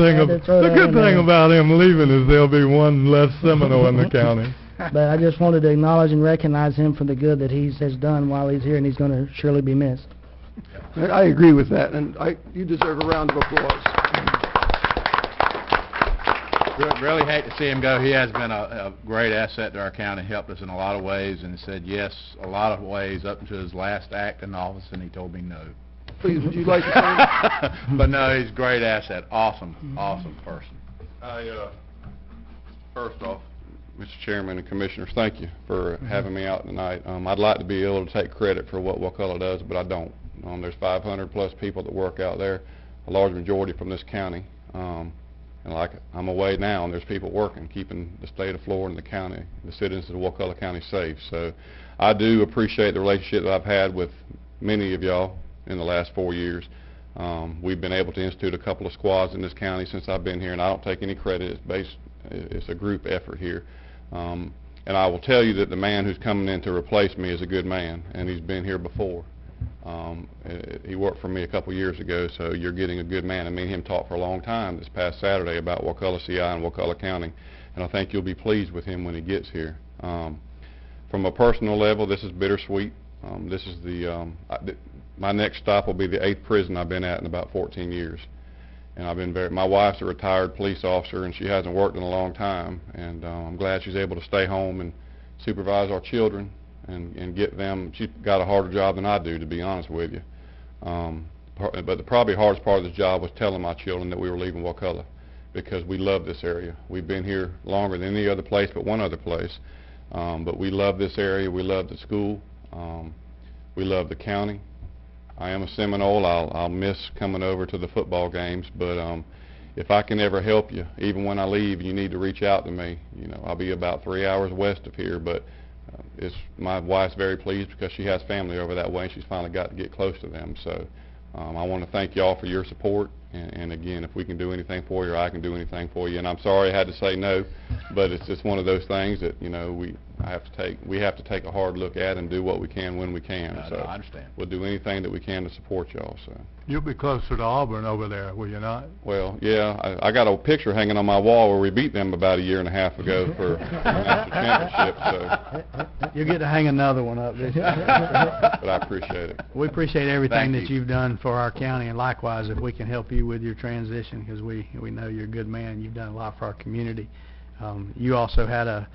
thing about him leaving is there'll be one less Seminole in the county. But I just wanted to acknowledge and recognize him for the good that he has done while he's here, and he's going to surely be missed. I agree with that, and you deserve a round of applause. Really hate to see him go. He has been a great asset to our county, helped us in a lot of ways, and said yes a lot of ways up to his last act in office, and he told me no. Please, would you like to say? But no, he's a great asset. Awesome person. First off, Mr. Chairman and Commissioners, thank you for having me out tonight. I'd like to be able to take credit for what Wakulla does, but I don't. There's 500 plus people that work out there, a large majority from this county. And like I'm away now, and there's people working, keeping the state of Florida and the county, the citizens of Wakulla County safe. So I do appreciate the relationship that I've had with many of y'all in the last 4 years. We've been able to institute a couple of squads in this county since I've been here, and I don't take any credit. It's a group effort here. And I will tell you that the man who's coming in to replace me is a good man, and he's been here before. He worked for me a couple years ago, so you're getting a good man. And me and him talked for a long time this past Saturday about Wakulla CI and Wakulla County, and I think you'll be pleased with him when he gets here. From a personal level, this is bittersweet. This is my next stop will be the 8th prison I've been at in about 14 years. And my wife's a retired police officer, and she hasn't worked in a long time, and I'm glad she's able to stay home and supervise our children and get them. She's got a harder job than I do, to be honest with you. But the probably hardest part of this job was telling my children that we were leaving Wakulla, because we love this area. We've been here longer than any other place but one other place. But we love this area. We love the school. We love the county. I am a Seminole. I'll miss coming over to the football games, but if I can ever help you, even when I leave, you need to reach out to me. I'll be about 3 hours west of here, but my wife's very pleased because she has family over that way, and she's finally got to get close to them. So I want to thank y'all for your support, and again, if we can do anything for you, or I can do anything for you, and I'm sorry I had to say no, but it's just one of those things that we have to take a hard look at and do what we can when we can. No, so I understand. We'll do anything that we can to support y'all. So You'll be closer to Auburn over there, will you not? well, yeah, I got a picture hanging on my wall where we beat them about a year and a half ago for a national championship. So, You'll get to hang another one up this year. but I appreciate it. We appreciate everything Thank that you. you've done for our county, and likewise, if we can help you with your transition, because we know you're a good man. You've done a lot for our community. You also had a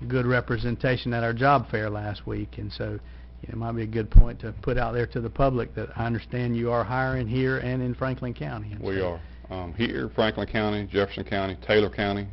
good representation at our job fair last week, and so it might be a good point to put out there to the public that I understand you are hiring here and in Franklin County. And We so- are. Here, Franklin County, Jefferson County, Taylor County,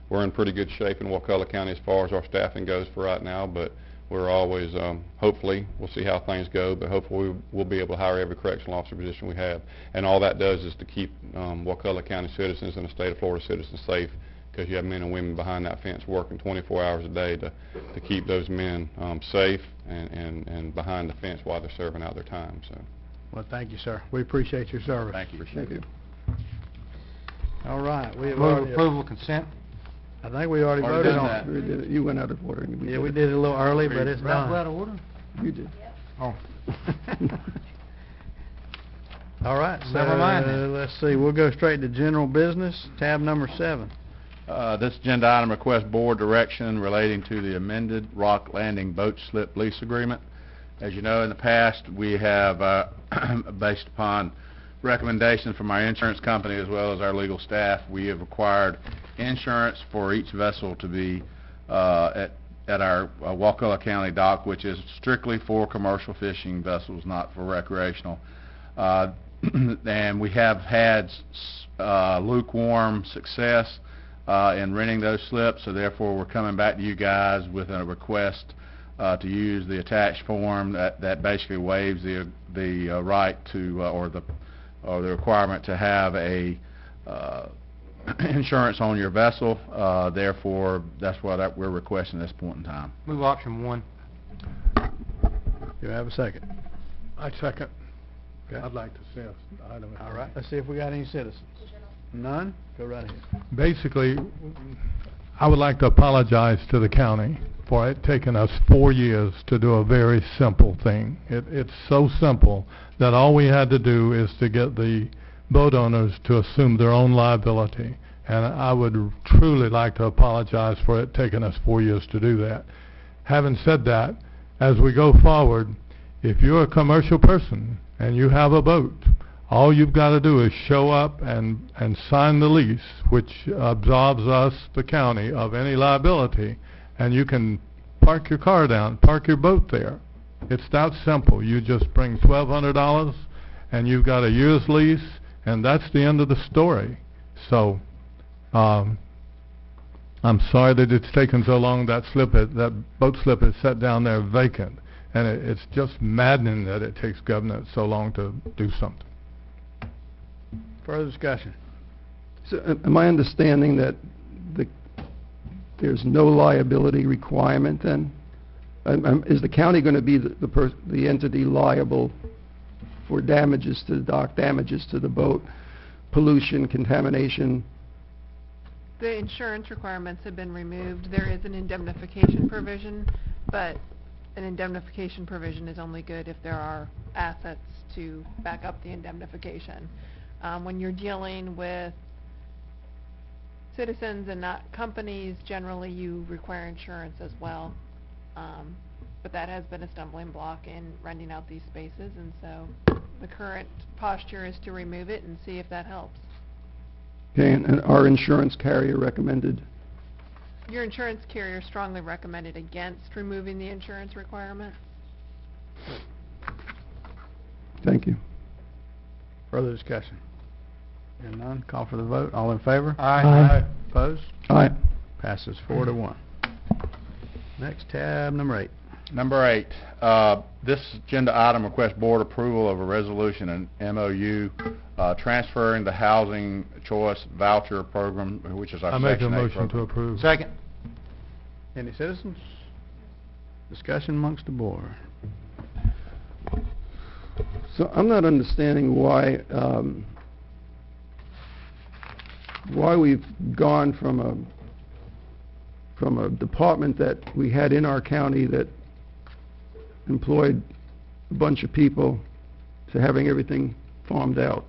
we're in pretty good shape in Wakulla County as far as our staffing goes for right now, but we're always, hopefully, we'll see how things go, but hopefully we'll be able to hire every correctional officer position we have. And all that does is to keep Wakulla County citizens and the state of Florida citizens safe, because you have men and women behind that fence working 24 hours a day to keep those men safe and behind the fence while they're serving out their time. So, Well, thank you, sir. We appreciate your service. thank you. Thank you. All right. We have Move already, approval of consent. I think we already Already voted done on that. it. We did it. You went out of order. and Yeah, we did it a little early, but it's Right out done. of order? You did. Oh. All right, so Never mind then. let's see, we'll go straight to general business, tab number 7. This agenda item requests board direction relating to the amended Rock Landing boat slip lease agreement. As you know, in the past, we have, based upon recommendations from our insurance company as well as our legal staff, we have required insurance for each vessel to be at our Wakulla County dock, which is strictly for commercial fishing vessels, not for recreational. And we have had lukewarm success in renting those slips, so therefore we're coming back to you guys with a request to use the attached form that basically waives the right to or the requirement to have a insurance on your vessel. Therefore, that's what we're requesting at this point in time. Move option 1. Do I have a second? I second. Okay. I'd like to see us, I don't know. All right, let's see if we got any citizens. None? Go right ahead. Basically, I would like to apologize to the county for it taking us 4 years to do a very simple thing. It's so simple that all we had to do is to get the boat owners to assume their own liability. And I would truly like to apologize for it taking us 4 years to do that. Having said that, as we go forward, if you're a commercial person and you have a boat, all you've got to do is show up and sign the lease, which absolves us, the county, of any liability, and you can park your car down, park your boat there. It's that simple. You just bring $1,200 and you've got a year's lease, and that's the end of the story. So, I'm sorry that it's taken so long. That boat slip is set down there vacant, and it's just maddening that it takes government so long to do something. Further discussion? So, am I understanding that there's no liability requirement then? Is the county going to be the entity liable for damages to the dock, damages to the boat, pollution, contamination? The insurance requirements have been removed. There is an indemnification provision, but an indemnification provision is only good if there are assets to back up the indemnification. When you're dealing with citizens and not companies, generally you require insurance as well. But that has been a stumbling block in renting out these spaces, and so the current posture is to remove it and see if that helps. Okay, and our insurance carrier recommended? Your insurance carrier strongly recommended against removing the insurance requirement. Thank you. Further discussion? Hearing none, call for the vote. All in favor? Aye. Opposed? Aye. Passes 4-1. Next, tab number 8. Number 8, this agenda item requests board approval of a resolution and MOU transferring the Housing Choice Voucher Program, which is our I make a Section 8 motion to program. approve. Second. Any citizens? Discussion amongst the board. So I'm not understanding why we've gone from a department that we had in our county that employed a bunch of people to having everything farmed out.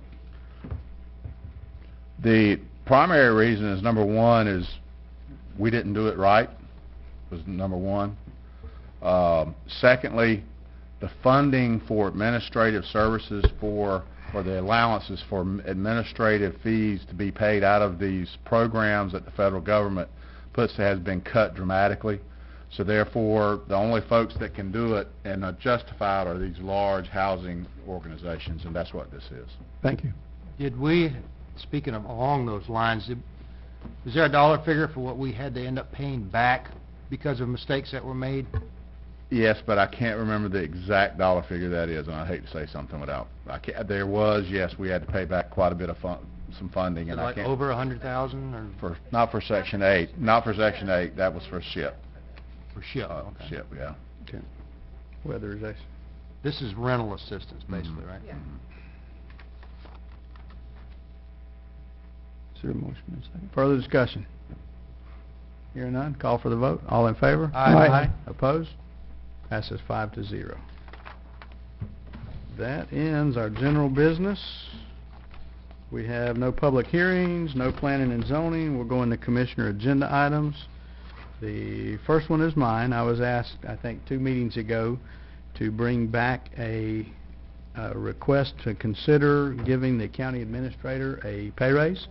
The primary reason is, number one, is we didn't do it right, was number one. Secondly, the funding for administrative services or the allowances for administrative fees to be paid out of these programs that the federal government puts has been cut dramatically. So therefore, the only folks that can do it and are justified are these large housing organizations, and that's what this is. Thank you. Did we, speaking of along those lines, is there a dollar figure for what we had to end up paying back because of mistakes that were made? Yes, but I can't remember the exact dollar figure that is, and I hate to say something without. There was, yes, we had to pay back quite a bit of some funding, and I Like can't. over 100,000 or Not for Section 8. Not for Section 8. That was for SHIP. for ship? Okay. SHIP, yeah. Okay. Weatherization. This is rental assistance, basically, right? Yeah. Is there a motion and a second? Further discussion? Hearing none, call for the vote. All in favor? Aye. Opposed? Passes 5-0. That ends our general business. We have no public hearings, no planning and zoning. We'll go into commissioner agenda items. The first one is mine. I was asked, I think 2 meetings ago, to bring back a request to consider giving the county administrator a pay raise,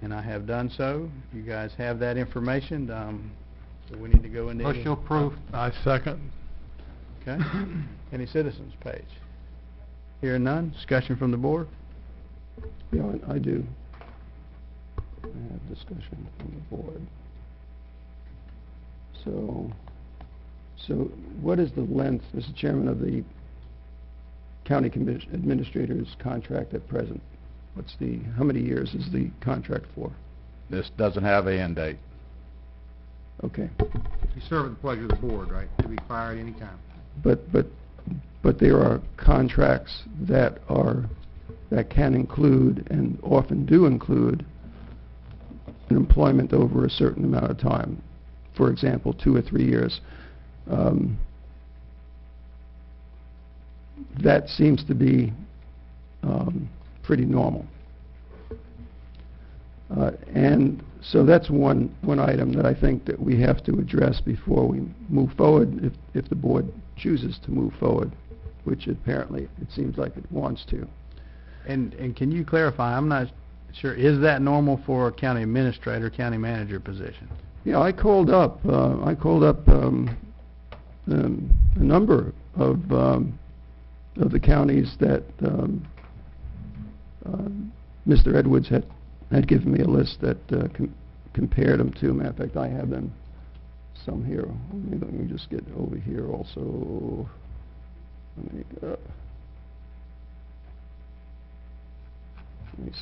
and I have done so. You guys have that information. So we need to go into... Motion to approve. I second. Okay. Any citizens page? Hearing none, discussion from the board? Yeah, I do. I have discussion from the board. So what is the length, Mr. Chairman, of the county administrator's contract at present? How many years is the contract for? This doesn't have an end date. Okay. You serve at the pleasure of the board, right? To be fired any time. But there are contracts that can include, and often do include, an employment over a certain amount of time. For example, 2 or 3 years. That seems to be pretty normal. And so that's one item that I think that we have to address before we move forward, if the board chooses to move forward, which apparently it seems like it wants to. And can you clarify, I'm not sure, is that normal for a county administrator, county manager position? Yeah, I called up a number of the counties that Mr. Edwards had given me a list that compared them to. Matter of fact, I have them some here. Let me just get over here also. Let me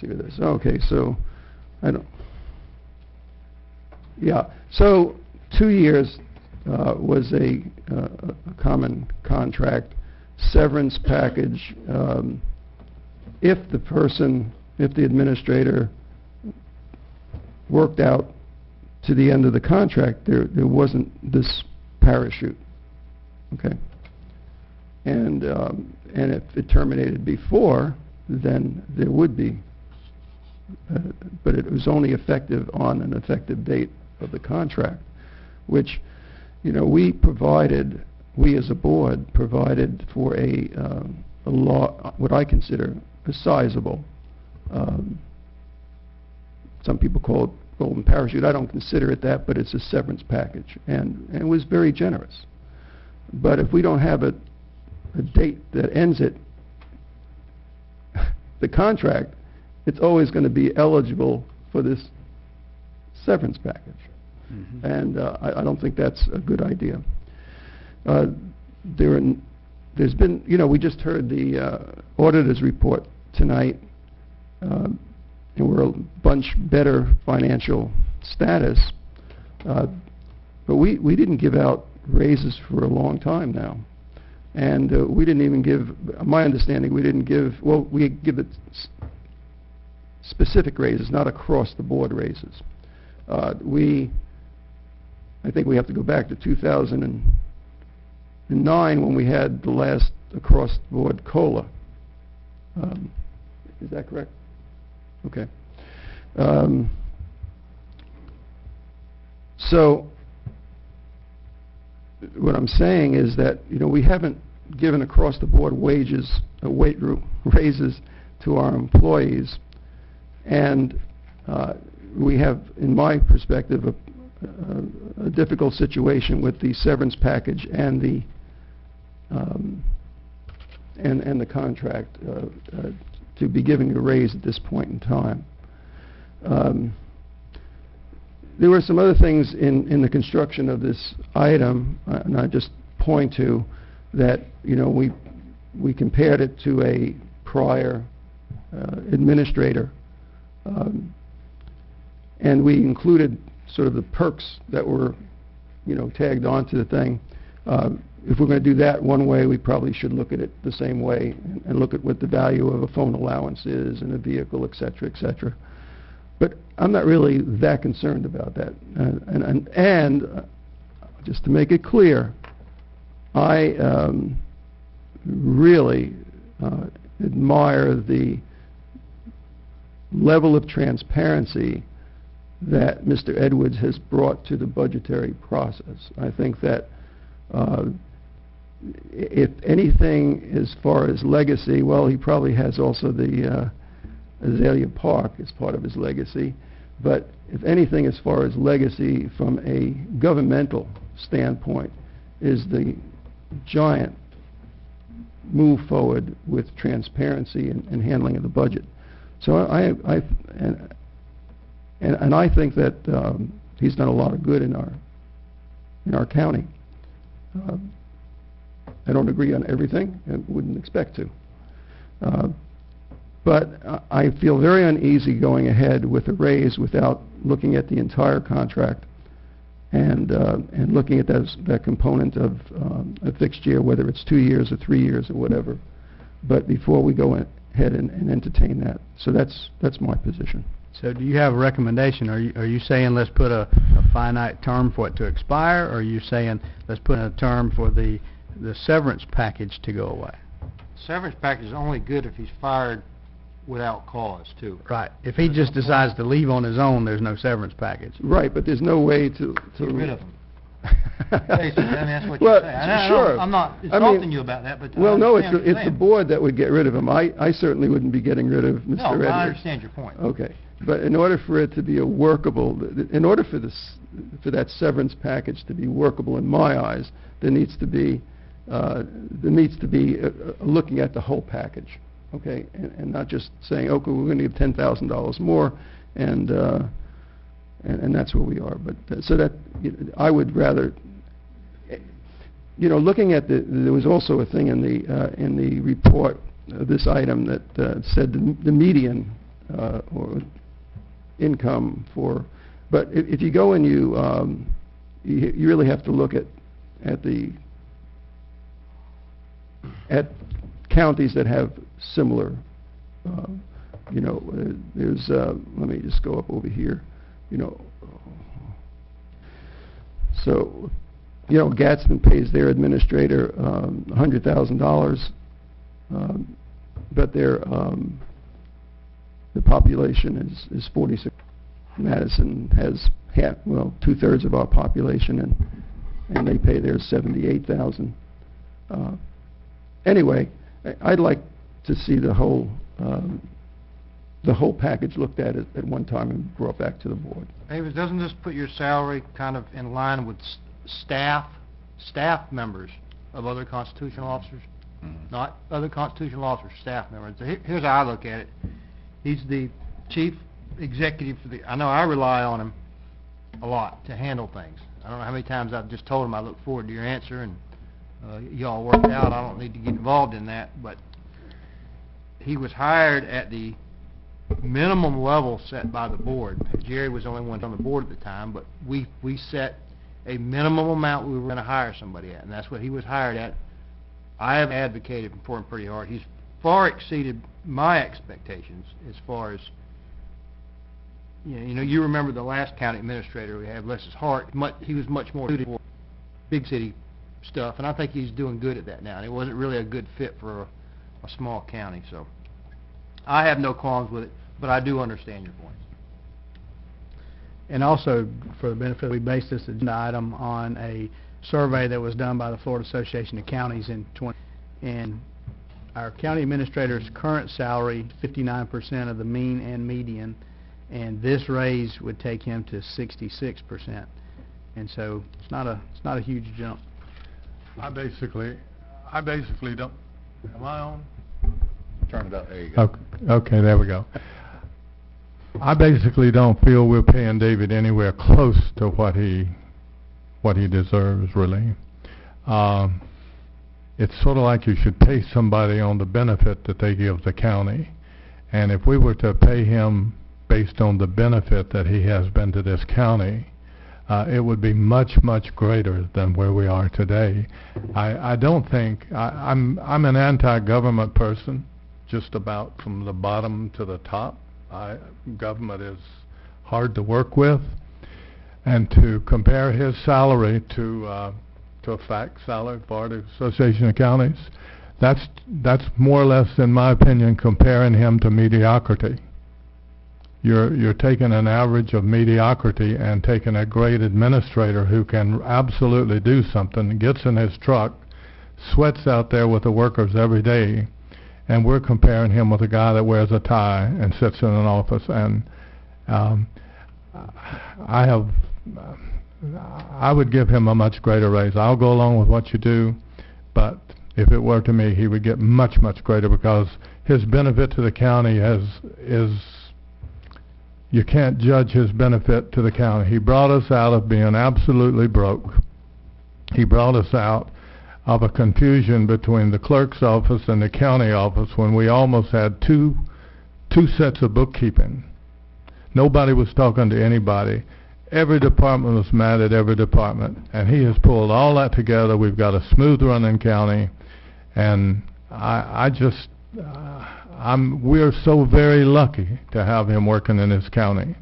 see what this. Okay, so yeah. So 2 years was a common contract. Severance package. If the administrator worked out to the end of the contract, there wasn't this parachute. Okay. And if it terminated before, then there would be. But it was only effective on an effective date of the contract, which, we as a board provided for a law, what I consider a sizable, some people call it golden parachute. I don't consider it that, but it's a severance package, and it was very generous. But if we don't have a date that ends it, the contract, it's always going to be eligible for this severance package. Mm-hmm. And I don't think that's a good idea. There's been, we just heard the auditor's report tonight, and we're a bunch better financial status, but we didn't give out raises for a long time now. And we didn't even give, my understanding, we give it specific raises, not across-the-board raises. I think we have to go back to 2009 when we had the last across-the-board COLA. Is that correct? Okay. So what I'm saying is that, we haven't given across-the-board raises to our employees, and we have, in my perspective, a difficult situation with the severance package and the contract to be giving a raise at this point in time. There were some other things in the construction of this item, and I just point to that, we compared it to a prior administrator, and we included sort of the perks that were, tagged onto the thing. If we're going to do that one way, we probably should look at it the same way and look at what the value of a phone allowance is and a vehicle, et cetera, et cetera. But I'm not really that concerned about that. And just to make it clear, I really admire the level of transparency that Mr. Edwards has brought to the budgetary process. I think that if anything, as far as legacy, well, he probably has also the Azalea Park as part of his legacy. But if anything, as far as legacy from a governmental standpoint, is the giant move forward with transparency and handling of the budget. So I think that he's done a lot of good in our county. I don't agree on everything and wouldn't expect to. But I feel very uneasy going ahead with a raise without looking at the entire contract and looking at that component of a fixed year, whether it's 2 years or 3 years or whatever. But before we go ahead and entertain that, so that's my position. So do you have a recommendation? Are you saying let's put a finite term for it to expire, or are you saying let's put in a term for the severance package to go away? Severance package is only good if he's fired without cause, too. Right. If he just decides to leave on his own, there's no severance package. Right, but there's no way to Get rid of him. Basically, that's what well, you're saying. sure. I'm not insulting you about that, but well, I no, understand what you're it's the saying. board that would get rid of him. I certainly wouldn't be getting rid of Mr. No, Edwards. but I understand your point. Okay, but in order for it to be a workable, in order for that severance package to be workable in my eyes, there needs to be looking at the whole package, okay, and not just saying, okay, we're going to give $10,000 more, and that's where we are. But so that I would rather, looking at there was also a thing in the report, this item that said the median or income for, but if you go and you really have to look at counties that have similar, there's, let me just go up over here, so, Gadsden pays their administrator $100,000, but the population is 46. Madison has two-thirds of our population, and they pay theirs $78,000. Anyway, I'd like to see the whole package looked at one time and brought back to the board. David, doesn't this put your salary kind of in line with staff members of other constitutional officers? Not other constitutional officers, staff members. Here's how I look at it. He's the chief executive for I know I rely on him a lot to handle things. I don't know how many times I've just told him I look forward to your answer, and y'all worked out. I don't need to get involved in that, but he was hired at the minimum level set by the board. Jerry was the only one on the board at the time, but we set a minimum amount we were going to hire somebody at, and that's what he was hired at. I have advocated for him pretty hard. He's far exceeded my expectations as far as, you remember the last county administrator we had, bless his heart, he was much more suited for big city stuff, and I think he's doing good at that now, and it wasn't really a good fit for a small county, so I have no qualms with it, but I do understand your points. And also, for the benefit, we based this agenda item on a survey that was done by the Florida Association of Counties in and our county administrator's current salary, 59% of the mean and median, and this raise would take him to 66%. And so it's not a huge jump. I basically don't, am I on? Turn it up, there you go. Okay, there we go. I basically don't feel we're paying David anywhere close to what he deserves, really. It's sort of like you should pay somebody on the benefit that they give the county. And if we were to pay him based on the benefit that he has been to this county, it would be much, much greater than where we are today. I don't think, I'm an anti-government person, just about from the bottom to the top. Government is hard to work with, and to compare his salary to a fact salary for the Association of Counties, that's more or less, in my opinion, comparing him to mediocrity. You're taking an average of mediocrity and taking a great administrator who can absolutely do something, gets in his truck, sweats out there with the workers every day, and we're comparing him with a guy that wears a tie and sits in an office. And I would give him a much greater raise. I'll go along with what you do, but if it were to me, he would get much, much greater, because his benefit to the county is you can't judge his benefit to the county. He brought us out of being absolutely broke. He brought us out of a confusion between the clerk's office and the county office when we almost had two sets of bookkeeping. Nobody was talking to anybody. Every department was mad at every department, and he has pulled all that together. We've got a smooth running county, and we're so very lucky to have him working in this county.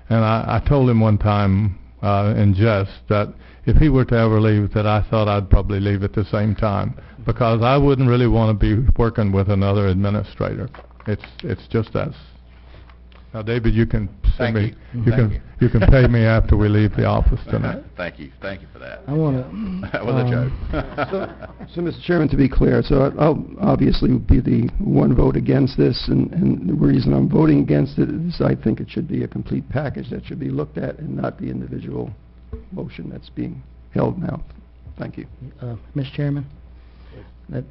And I told him one time in jest that if he were to ever leave, that I thought I'd probably leave at the same time, because I wouldn't really want to be working with another administrator. It's just us. Now, David, you can send me. You can pay me after we leave the office tonight. Thank you for that. I want to... That was a joke. So, Mr. Chairman, to be clear, so I'll obviously be the one vote against this, and the reason I'm voting against it is I think it should be a complete package that should be looked at, and not the individual motion that's being held now. Thank you. Mr. Chairman, that,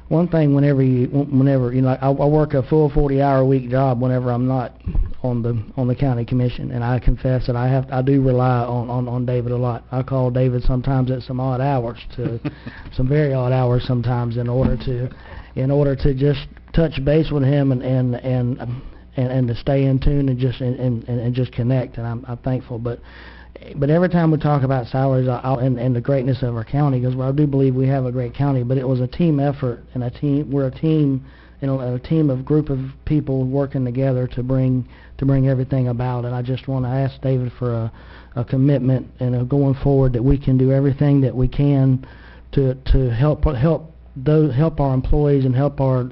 one thing, whenever I work a full 40-hour-a-week job whenever I'm not on the county commission, and I confess that I do rely on David a lot. I call David sometimes at some odd hours, to some very odd hours sometimes, in order to just touch base with him and to stay in tune and just connect. And I'm thankful, but every time we talk about salaries and the greatness of our county, because I do believe we have a great county, but it was a team effort, and we're a team, a team of group of people working together to bring everything about. And I just want to ask David for a commitment and going forward that we can do everything that we can to help our employees and help our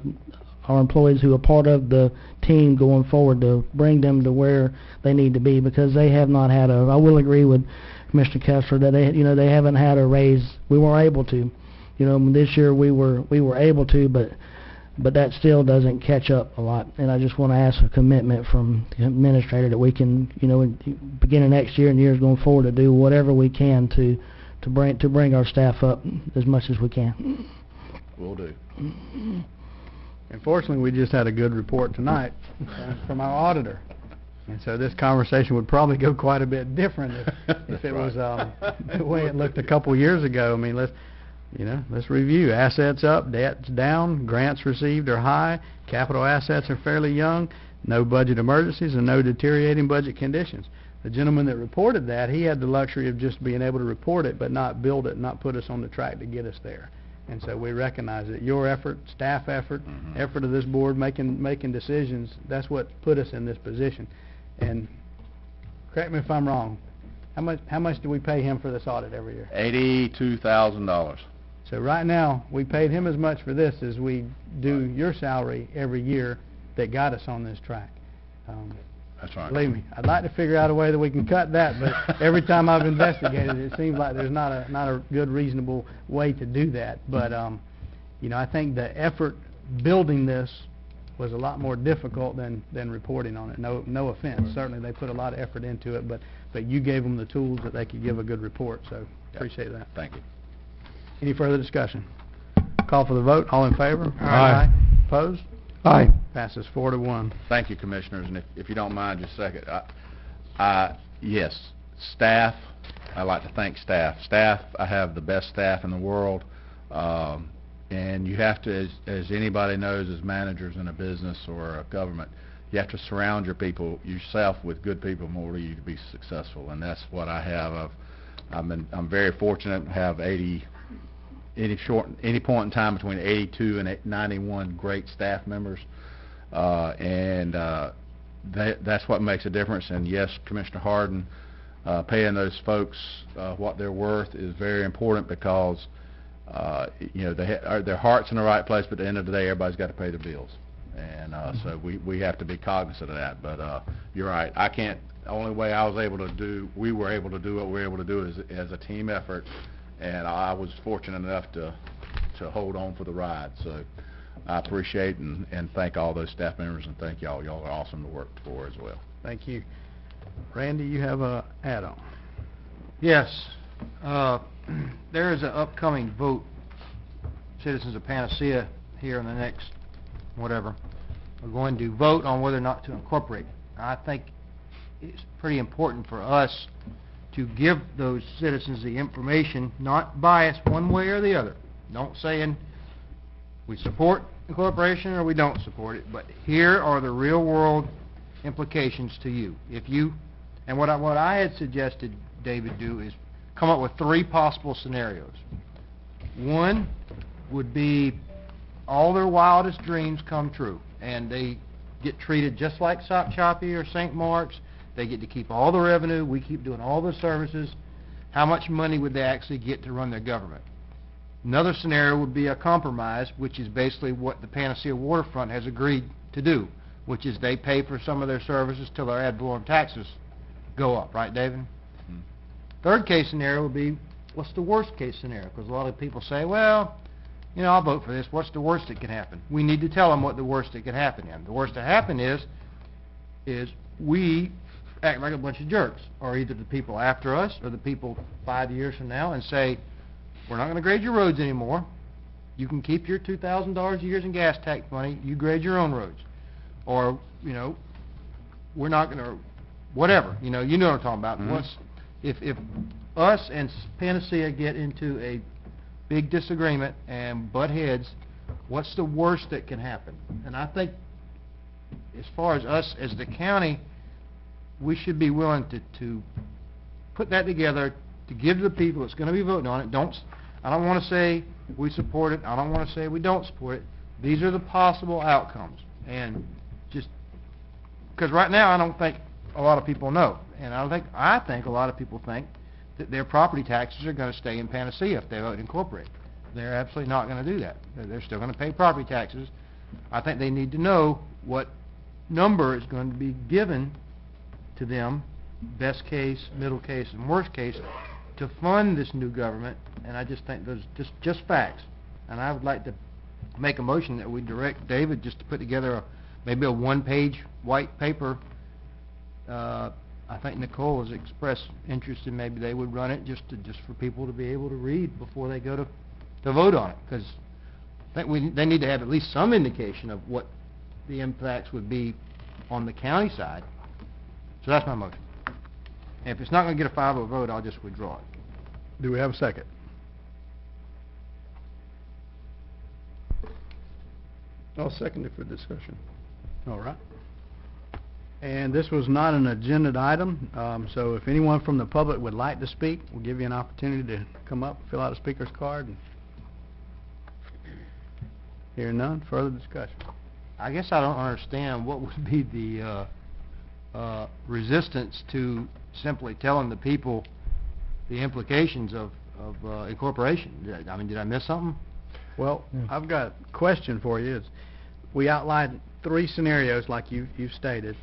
employees who are part of the team going forward, to bring them to where they need to be, because they have not had I will agree with Commissioner Kessler that they haven't had a raise. We weren't able to. This year we were able to, but that still doesn't catch up a lot. And I just want to ask a commitment from the administrator that we can, beginning next year and years going forward, to do whatever we can to bring our staff up as much as we can. Will do. Unfortunately, we just had a good report tonight from our auditor, and so this conversation would probably go quite a bit different if it was the way it looked a couple years ago. I mean, let's review. Assets up, debts down, grants received are high, capital assets are fairly young, no budget emergencies, and no deteriorating budget conditions. The gentleman that reported that, he had the luxury of just being able to report it, but not build it, not put us on the track to get us there. And so we recognize that your effort, staff effort, effort of this board making decisions, that's what put us in this position. And correct me if I'm wrong, how much do we pay him for this audit every year? $82,000. So right now, we paid him as much for this as we do your salary every year that got us on this track. That's right. Believe me, I'd like to figure out a way that we can cut that, but every time I've investigated it, it seems like there's not a good, reasonable way to do that. But, you know, I think the effort building this was a lot more difficult than reporting on it. No offense. Certainly, they put a lot of effort into it, but you gave them the tools that they could give a good report, so appreciate that. Thank you. Any further discussion? Call for the vote. All in favor? Aye. Opposed? Aye. Passes 4-1. Thank you, Commissioners, and if you don't mind, just a second. Yes, staff, I'd like to thank staff. Staff, I have the best staff in the world, and you have to, as anybody knows, as managers in a business or a government, you have to surround yourself with good people in order you to be successful, and that's what I have. I'm very fortunate to have any point in time between 82 and 91 great staff members, and that's what makes a difference. And yes, Commissioner Harden, paying those folks what they're worth is very important, because you know, their heart's in the right place, but at the end of the day, everybody's got to pay their bills, and so we have to be cognizant of that. But you're right, I can't. The only way we were able to do what we were able to do is as a team effort, and I was fortunate enough to hold on for the ride. So I appreciate and thank all those staff members, and thank y'all. Y'all are awesome to work for as well. Thank you. Randy, you have a add-on. Yes. There is an upcoming vote, citizens of Panacea, here in the next, whatever. We're going to vote on whether or not to incorporate. I think it's pretty important for us to give those citizens the information, not biased one way or the other. Don't saying we support incorporation or we don't support it, but here are the real world implications to you. And what I had suggested David do is come up with 3 possible scenarios. One would be all their wildest dreams come true, and they get treated just like Sop Choppy or St. Mark's. They get to keep all the revenue, we keep doing all the services. How much money would they actually get to run their government? Another scenario would be a compromise, which is basically what the Panacea Waterfront has agreed to do, which is they pay for some of their services till their ad valorem taxes go up, right, David? Mm-hmm. Third case scenario would be, what's the worst case scenario? Because a lot of people say, well, you know, I'll vote for this. What's the worst that can happen? We need to tell them what the worst that can happen is. The worst that happen is we act like a bunch of jerks, or either the people after us or the people 5 years from now, and say, we're not going to grade your roads anymore. You can keep your $2,000 a year in gas tax money. You grade your own roads. Or, you know, we're not going to, whatever. You know what I'm talking about. Mm-hmm. If us and Panacea get into a big disagreement and butt heads, what's the worst that can happen? And I think, as far as us as the county, we should be willing to put that together, to give to the people that's going to be voting on it. I don't want to say we support it. I don't want to say we don't support it. These are the possible outcomes. And just because right now I don't think a lot of people know. And I think a lot of people think that their property taxes are going to stay in Panacea if they vote to incorporate. They're absolutely not going to do that. They're still going to pay property taxes. I think they need to know what number is going to be given to them, best case, middle case, and worst case, to fund this new government. And I just think those just facts. And I would like to make a motion that we direct David just to put together maybe a one-page white paper. I think Nicole has expressed interest in maybe they would run it just for people to be able to read before they go to vote on it, because I think they need to have at least some indication of what the impacts would be on the county side. So that's my motion. And if it's not going to get a 5-0 vote, I'll just withdraw it. Do we have a second? I'll second it for discussion. All right. And this was not an agenda item, so if anyone from the public would like to speak, we'll give you an opportunity to come up, fill out a speaker's card. And hearing none, further discussion. I guess I don't understand what would be the resistance to simply telling the people the implications of incorporation. Did I miss something? Well, I've got a question for you. We outlined 3 scenarios like you've stated,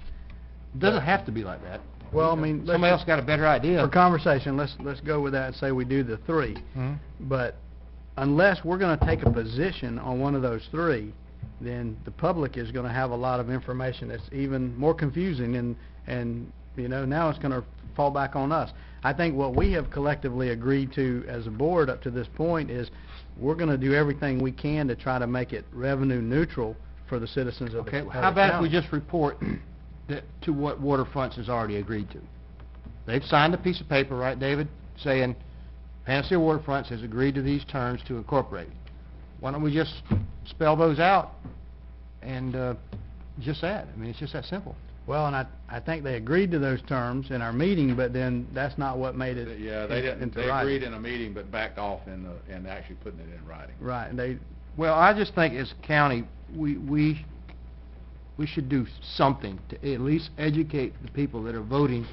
It doesn't have to be like that. Well, I mean, let's Somebody else just- got a better idea. For conversation, let's go with that and say we do the three. Mhm. But unless we're gonna take a position on one of those three, then the public is gonna have a lot of information that's even more confusing, and, you know, now it's gonna fall back on us. I think what we have collectively agreed to as a board up to this point is we're gonna do everything we can to try to make it revenue neutral for the citizens of the Okay, of the how about if we county. just report that, to what Waterfronts has already agreed to? They've signed a piece of paper, right, David, saying Panacea Waterfronts has agreed to these terms to incorporate. Why don't we just spell those out and just that? I mean, it's just that simple. Well, and I think they agreed to those terms in our meeting, but then that's not what made it Yeah, they didn't, into they writing. agreed in a meeting, but backed off in actually putting it in writing. Right, and they, Well, I just think as a county, we should do something to at least educate the people that are voting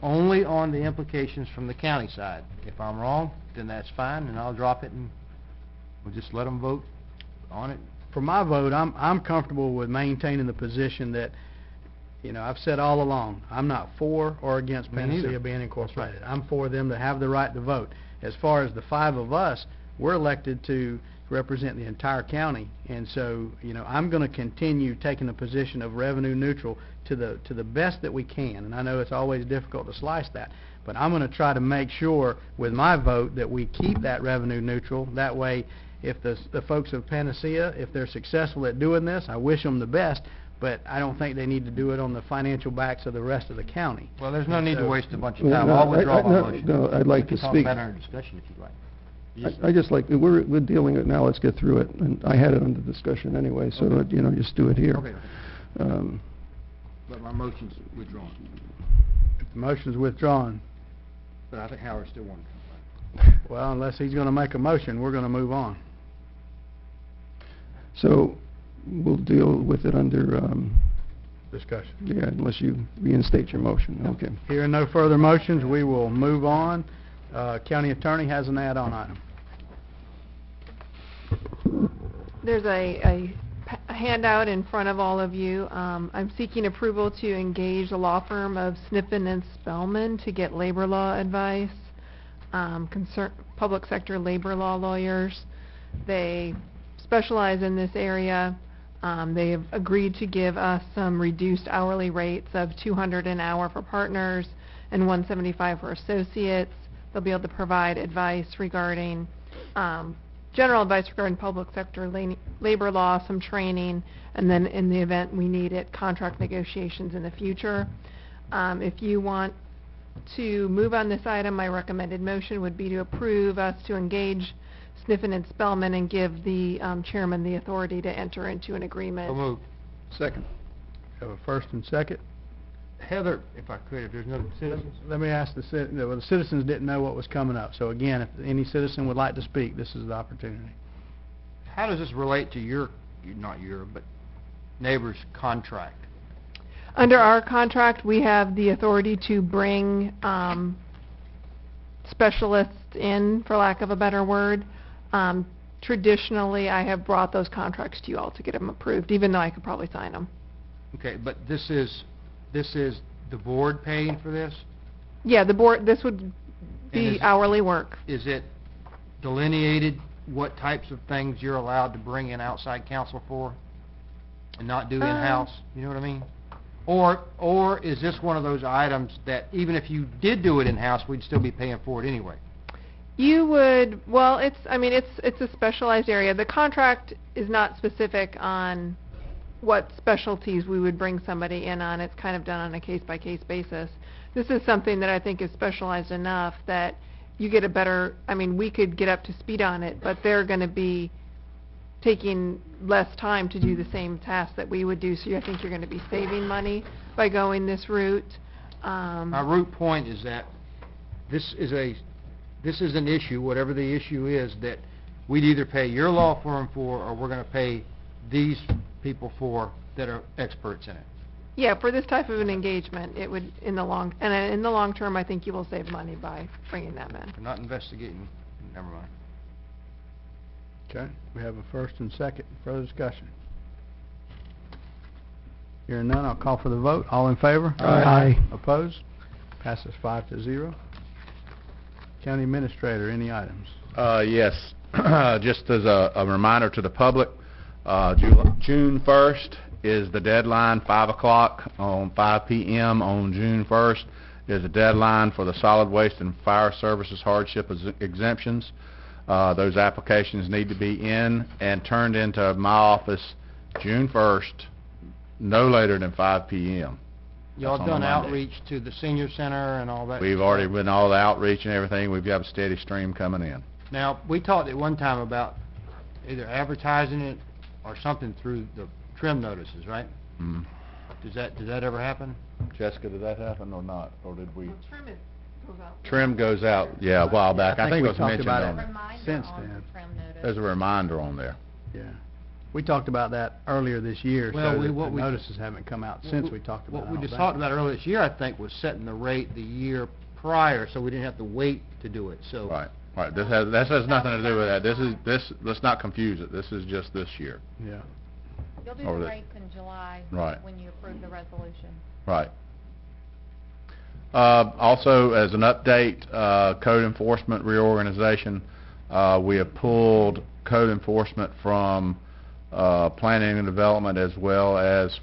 only on the implications from the county side. If I'm wrong, then that's fine, and I'll drop it, and we'll just let them vote on it. for my vote, I'm comfortable with maintaining the position that, you know, I've said all along, I'm not for or against Me neither. Panacea being incorporated. I'm for them to have the right to vote. As far as the five of us, we're elected to represent the entire county, and so, you know, I'm gonna continue taking the position of revenue neutral to the best that we can, and I know it's always difficult to slice that, but I'm gonna try to make sure with my vote that we keep that revenue neutral. That way, if the folks of Panacea, if they're successful at doing this, I wish them the best, but I don't think they need to do it on the financial backs of the rest of the county. Well, there's no And need to so- waste a bunch of Well, time. no, I'll withdraw my no, motion. no, I'd like to We can speak. talk about it under discussion if you'd like. You just- I just like, we're dealing it now, let's get through it, and I had it under discussion anyway, so, Okay. you know, just do it here. Okay, but my motion's withdrawn, If the motion's withdrawn, but I think Howard still wanted to. well, unless he's gonna make a motion, we're gonna move on. So, we'll deal with it under, Discussion. yeah, unless you reinstate your motion, okay. Hearing no further motions, we will move on. County Attorney has an add-on item. There's a handout in front of all of you. I'm seeking approval to engage the law firm of Sniffen and Spellman to get labor law advice, public sector labor law lawyers. They specialize in this area. They have agreed to give us some reduced hourly rates of $200 an hour for partners and $175 for associates. They'll be able to provide advice regarding, general advice regarding public sector labor law, some training, and then in the event we need it, contract negotiations in the future. If you want to move on this item, my recommended motion would be to approve us to engage Sniffen and Spellman and give the chairman the authority to enter into an agreement. So moved. Second. Have a first and second. Heather, if I could, if there's no citizens. Let me ask the citizens didn't know what was coming up, so again, if any citizen would like to speak, this is the opportunity. How does this relate to not your, but neighbor's contract? Under our contract, we have the authority to bring specialists in, for lack of a better word. Traditionally, I have brought those contracts to you all to get them approved, even though I could probably sign them. Okay, but this is the board paying for this? Yeah, the board, this would And be is- hourly work. Is it delineated what types of things you're allowed to bring in outside counsel for and not do in-house? You know what I mean? Or is this one of those items that even if you did do it in-house, we'd still be paying for it anyway? You would, well, it's a specialized area. The contract is not specific on what specialties we would bring somebody in on. It's kind of done on a case-by-case basis. This is something that I think is specialized enough that you get a better, we could get up to speed on it, but they're going to be taking less time to do the same tasks that we would do, so I think you're going to be saving money by going this route. My root point is that this is an issue, whatever the issue is, that we'd either pay your law firm for, or we're going to pay these people for that are experts in it. Yeah, for this type of an engagement, it would, in the long term, I think you will save money by bringing them in. We're not investigating, never mind. Okay, we have a first and second. Further discussion? Hearing none, I'll call for the vote. All in favor? Aye. Opposed? Passes 5-0. County Administrator, any items? Yes, just as a reminder to the public, June 1st is the deadline, 5 o'clock on 5 p.m. on June 1st is the deadline for the solid waste and fire services hardship exemptions. Those applications need to be in and turned into my office June 1st, no later than 5 p.m. Y'all That's on done a Monday. outreach to the senior center and all that? We've already been all the outreach and everything. We've got a steady stream coming in. Now, we talked at one time about either advertising it or something through the trim notices, right? Mm. Did that ever happen? Jessica, did that happen or not? Or did we? Trim it goes out. Trim goes out, yeah, a while back. I think it we was talked mentioned about on it there. since then. There's a reminder on there. Yeah. We talked about that earlier this year, Well, so we- that what the we- notices haven't come out since we talked about it. What we I don't just think. talked about earlier this year, I think, was setting the rate the year prior, so we didn't have to wait to do it, so. Right. This has nothing to do with that. Let's not confuse it. This is just this year. Yeah. You'll do Over the the- rates in July. Right. When you approve the resolution. Right. Also, as an update, code enforcement reorganization, we have pulled code enforcement from planning and development as well as,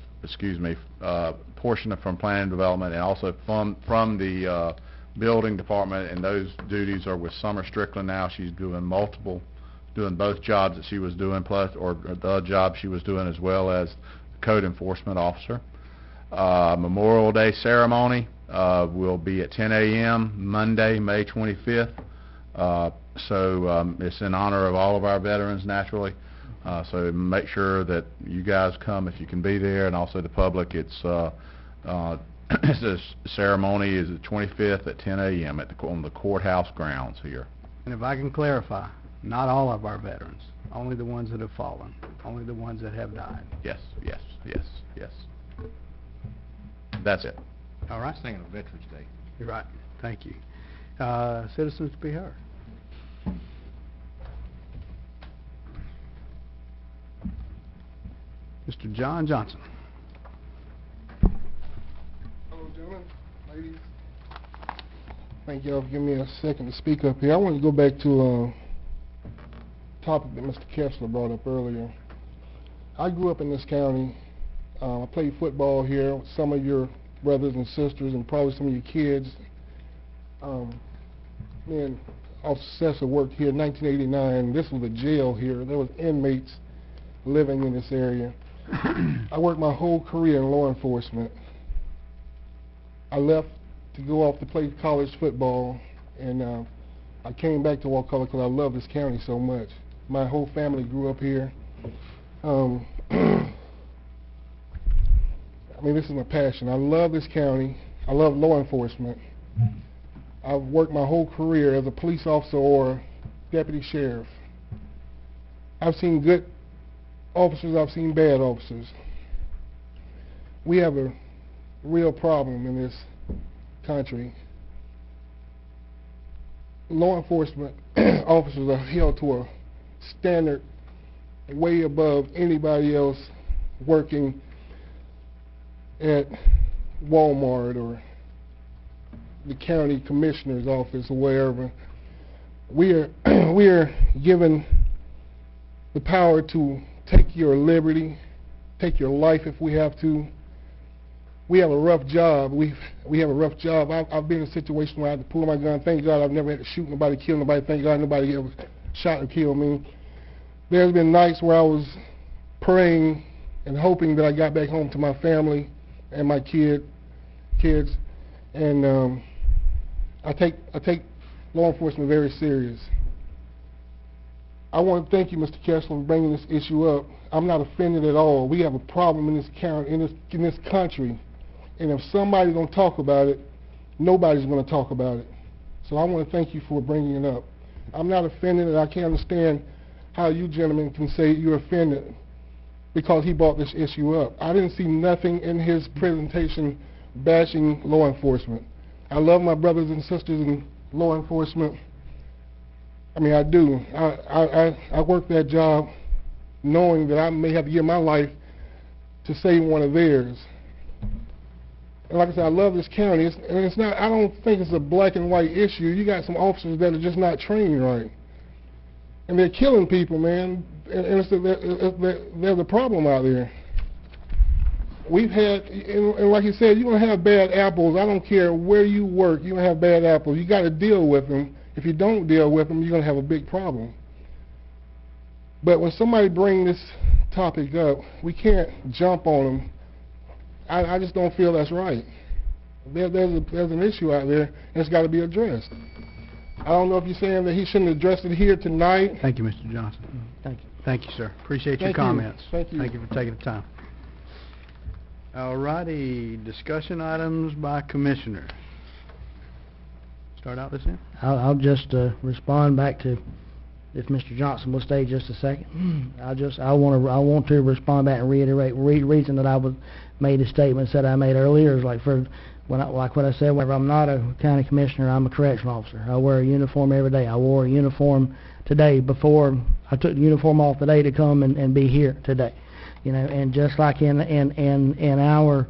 portion from planning and development and also from the building department, and those duties are with Summer Strickland now. She's doing both jobs that she was doing plus, or the job she was doing as well as code enforcement officer. Memorial Day ceremony will be at 10 a.m. Monday, May 25th. So it's in honor of all of our veterans, naturally. So make sure that you guys come if you can be there, and also the public. It's this ceremony is the 25th at 10 a.m. on the courthouse grounds here. And if I can clarify, not all of our veterans, only the ones that have fallen, only the ones that have died. Yes. That's it. All right? I was thinking of Veterans Day. You're right. Thank you. Citizens to be heard. Mr. John Johnson. Hello, gentlemen, ladies. Thank y'all for giving me a second to speak up here. I want to go back to a topic that Mr. Kessler brought up earlier. I grew up in this county. I played football here with some of your brothers and sisters and probably some of your kids. Me and Officer Cesar worked here in 1989. This was a jail here. There was inmates living in this area. I worked my whole career in law enforcement. I left to go off to play college football, and I came back to Wakulla because I love this county so much. My whole family grew up here. I mean, this is my passion. I love this county. I love law enforcement. I've worked my whole career as a police officer or deputy sheriff. I've seen good officers, I've seen bad officers. We have a real problem in this country. Law enforcement officers are held to a standard way above anybody else working at Walmart or the county commissioner's office or wherever. We are given the power to take your liberty, take your life if we have to. We have a rough job. We have a rough job. I've been in a situation where I had to pull my gun. Thank God I've never had to shoot nobody, kill nobody. Thank God nobody ever shot or killed me. There's been nights where I was praying and hoping that I got back home to my family and my kids, and I take law enforcement very serious. I want to thank you, Mr. Kessler, for bringing this issue up. I'm not offended at all. We have a problem in this county, in this country, and if somebody don't talk about it, nobody's going to talk about it. So I want to thank you for bringing it up. I'm not offended, and I can't understand how you gentlemen can say you're offended because he brought this issue up. I didn't see nothing in his presentation bashing law enforcement. I love my brothers and sisters in law enforcement. I mean, I do. I work that job knowing that I may have to give my life to save one of theirs. And like I said, I love this county. It's not. I don't think it's a black and white issue. You got some officers that are just not trained right, and they're killing people, man. And there's a problem out there. We've had, and like you said, you're gonna have bad apples. I don't care where you work. You're gonna have bad apples. You got to deal with them. If you don't deal with them, you're gonna have a big problem. But when somebody brings this topic up, we can't jump on them. I just don't feel that's right. There's an issue out there, and it's got to be addressed. I don't know if you're saying that he shouldn't address it here tonight. Thank you, Mr. Johnson. Thank you. Thank you, sir. Appreciate your Thank you. comments. Thank you. Thank you for taking the time. All righty, discussion items by commissioners. Start out this end. I'll just respond back to, if Mr. Johnson will stay just a second. I want to respond back and reiterate. Reason that I made the statements that I made earlier is like what I said. Whenever I'm not a county commissioner, I'm a correctional officer. I wear a uniform every day. I wore a uniform today before I took the uniform off today to come and be here today. You know, and just like in our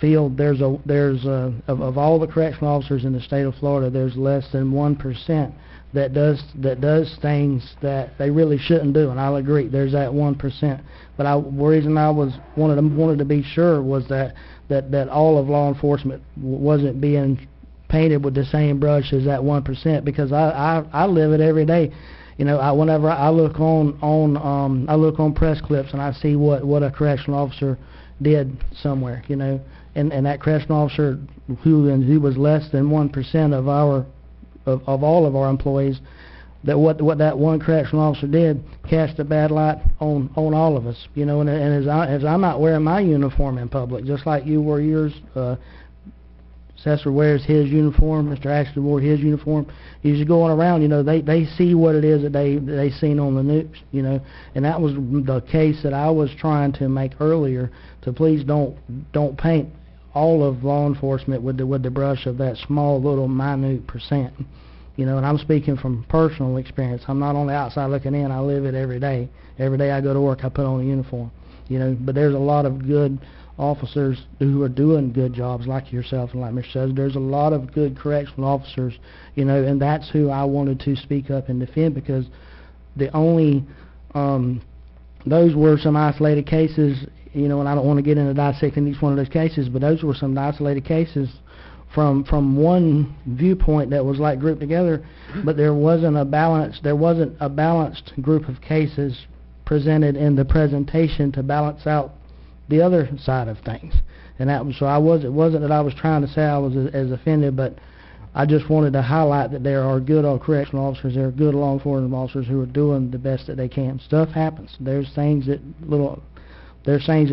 field, of all the correctional officers in the state of Florida, there's less than 1% that does things that they really shouldn't do, and I'll agree. There's that 1%. But the reason I wanted to be sure was that all of law enforcement wasn't being painted with the same brush as that 1%, because I live it every day. You know, whenever I look on press clips and I see what a correctional officer did somewhere, you know, and that correctional officer who was less than 1% of all of our employees, that what that one correctional officer did cast a bad light on all of us, you know. And as I'm not wearing my uniform in public, just like you wore yours, Assessor wears his uniform, Mr. Ashley wore his uniform. He's just going around, you know, they see what it is that they seen on the news, you know. And that was the case that I was trying to make earlier, to please don't paint all of law enforcement with the brush of that small little minute percent. You know, and I'm speaking from personal experience. I'm not on the outside looking in. I live it every day. Every day I go to work, I put on a uniform. You know, but there's a lot of good officers who are doing good jobs, like yourself and like Mr. says. There's a lot of good correctional officers, you know, and that's who I wanted to speak up and defend, because the only those were some isolated cases, you know, and I don't want to get into dissecting each one of those cases, but those were some isolated cases from one viewpoint that was like grouped together, but there wasn't a balanced group of cases presented in the presentation to balance out the other side of things. And that was, so it wasn't that I was trying to say I was as offended, but I just wanted to highlight that there are good old correctional officers, there are good law enforcement officers who are doing the best that they can. Stuff happens. There's things that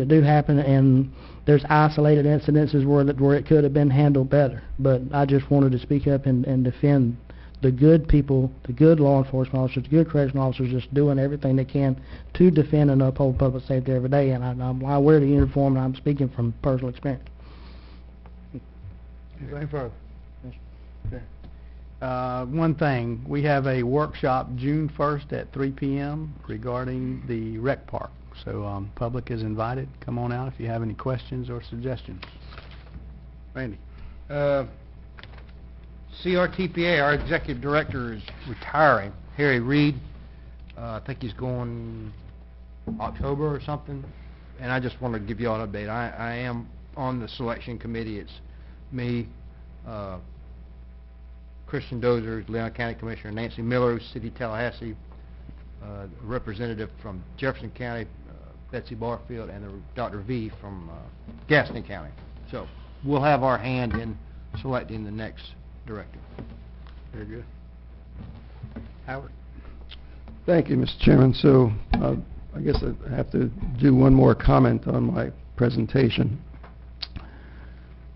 do happen, and there's isolated incidences where it could have been handled better. But I just wanted to speak up and defend the good people, the good law enforcement officers, the good correctional officers, just doing everything they can to defend and uphold public safety every day. And I wear the uniform, and I'm speaking from personal experience. Anything further? Okay. One thing, we have a workshop June 1st at 3 p.m. regarding the rec park. So public is invited. Come on out if you have any questions or suggestions. Randy. CRTPA, our executive director, is retiring. Harry Reid, I think he's going October or something. And I just wanted to give you all an update. I am on the selection committee. It's me, Christian Dozer, Leon County Commissioner, Nancy Miller, who's City of Tallahassee, representative from Jefferson County, Betsy Barfield, and Dr. V from Gaston County. So we'll have our hand in selecting the next director. Very good. Howard. Thank you, Mr. Chairman. So I guess I have to do one more comment on my presentation.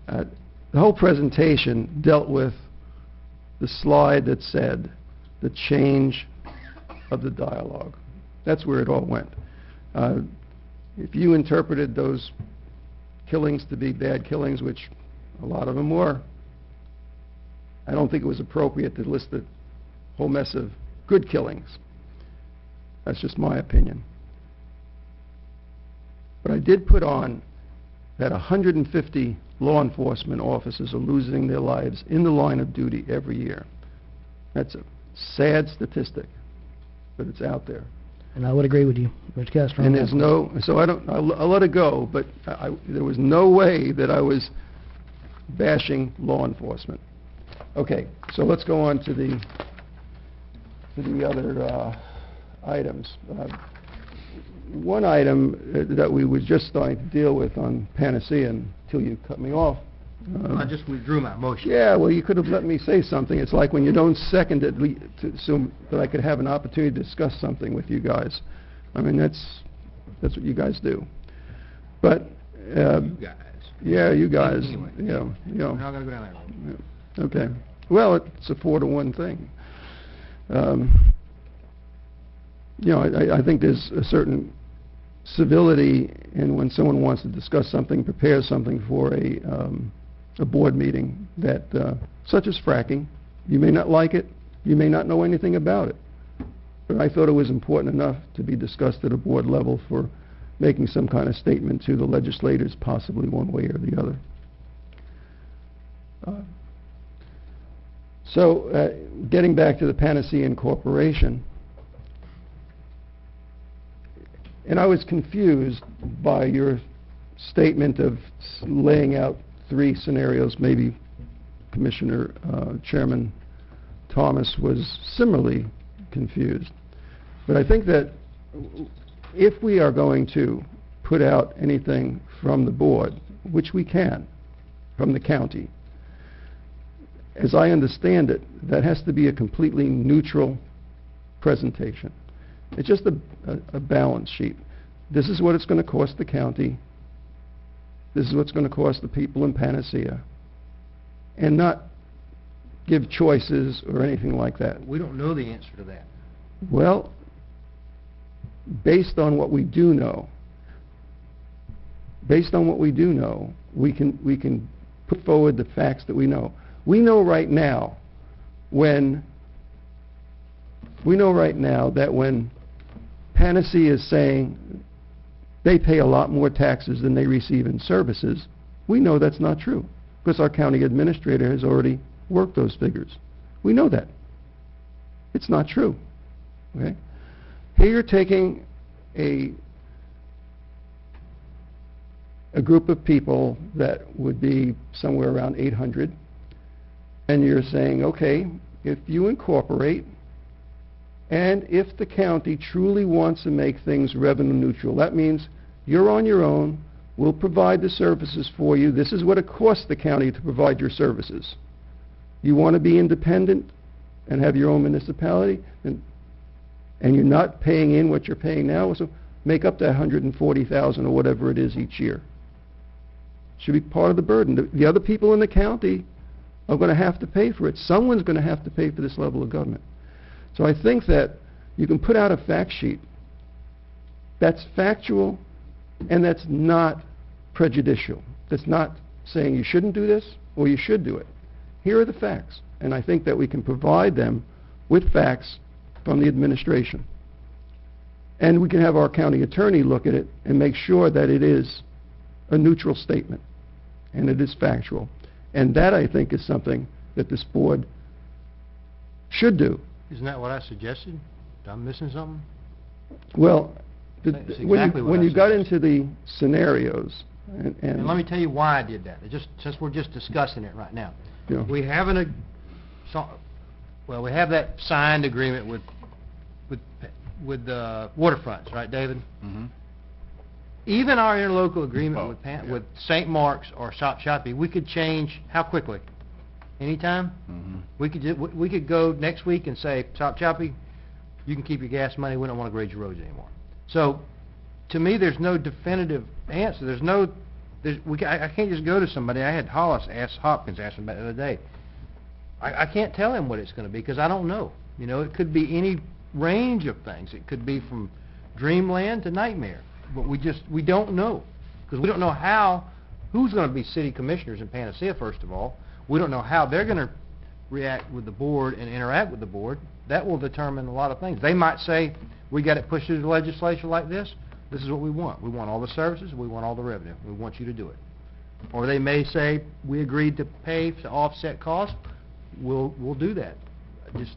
The whole presentation dealt with the slide that said the change of the dialogue. That's where it all went. If you interpreted those killings to be bad killings, which a lot of them were, I don't think it was appropriate to list the whole mess of good killings. That's just my opinion. But I did put on that 150 law enforcement officers are losing their lives in the line of duty every year. That's a sad statistic, but it's out there. And I would agree with you, Mr. Castro. And there's no, so I'll let it go, but there was no way that I was bashing law enforcement. Okay, so let's go on to the other items. One item that we were just starting to deal with on Panacea until you cut me off. I just withdrew my motion. Yeah, well, you could have let me say something. It's like when you don't second it so that I could have an opportunity to discuss something with you guys. I mean, that's what you guys do. But You guys. yeah, you guys. Anyway. Yeah, We're not going to go down that road. yeah. Okay. Well, it's a 4-to-1 thing. You know, I think there's a certain civility in when someone wants to discuss something, prepare something for a board meeting that, such as fracking. You may not like it, you may not know anything about it, but I thought it was important enough to be discussed at a board level for making some kind of statement to the legislators, possibly one way or the other. So, getting back to the Panacea Incorporation, and I was confused by your statement of laying out 3 scenarios. Maybe Commissioner Chairman Thomas was similarly confused. But I think that if we are going to put out anything from the board, which we can, from the county, as I understand it, that has to be a completely neutral presentation. It's just a balance sheet. This is what it's going to cost the county. This is what's going to cost the people in Panacea. And not give choices or anything like that. We don't know the answer to that. Well, based on what we do know, we can put forward the facts that we know. We know right now that when Panacea is saying they pay a lot more taxes than they receive in services, we know that's not true, because our county administrator has already worked those figures. We know that. It's not true. Okay? Here you're taking a group of people that would be somewhere around 800, and you're saying, okay, if you incorporate, and if the county truly wants to make things revenue neutral, that means you're on your own, we'll provide the services for you, this is what it costs the county to provide your services. You want to be independent and have your own municipality, and you're not paying in what you're paying now, so make up that $140,000 or whatever it is each year. Should be part of the burden. The other people in the county are going to have to pay for it. Someone's going to have to pay for this level of government. So I think that you can put out a fact sheet that's factual and that's not prejudicial. That's not saying you shouldn't do this or you should do it. Here are the facts, and I think that we can provide them with facts from the administration. And we can have our county attorney look at it and make sure that it is a neutral statement and it is factual. And that, I think, is something that this board should do. Isn't that what I suggested? I'm missing something? Well, That's exactly what when I you got suggested. into the scenarios, And let me tell you why I did that, since we're just discussing it right now. Yeah. We have we have that signed agreement with the waterfronts, right, David? Mm-hmm. Even our interlocal agreement Oh, yeah. with St. Mark's or Shopee, we could change how quickly? Anytime? Mm-hmm. We could go next week and say, Shopee, you can keep your gas money, we don't want to grade your roads anymore. So, to me, there's no definitive answer. I can't just go to somebody. I had Hopkins ask me about it the other day. I can't tell him what it's going to be because I don't know. You know, it could be any range of things. It could be from dreamland to nightmare. But we don't know, because we don't know who's going to be city commissioners in Panacea, first of all. We don't know how they're going to react with the board and interact with the board. That will determine a lot of things. They might say, we got it pushed through the legislature like this. This is what we want. We want all the services. We want all the revenue. We want you to do it. Or they may say, we agreed to pay to offset costs, we'll do that. Just,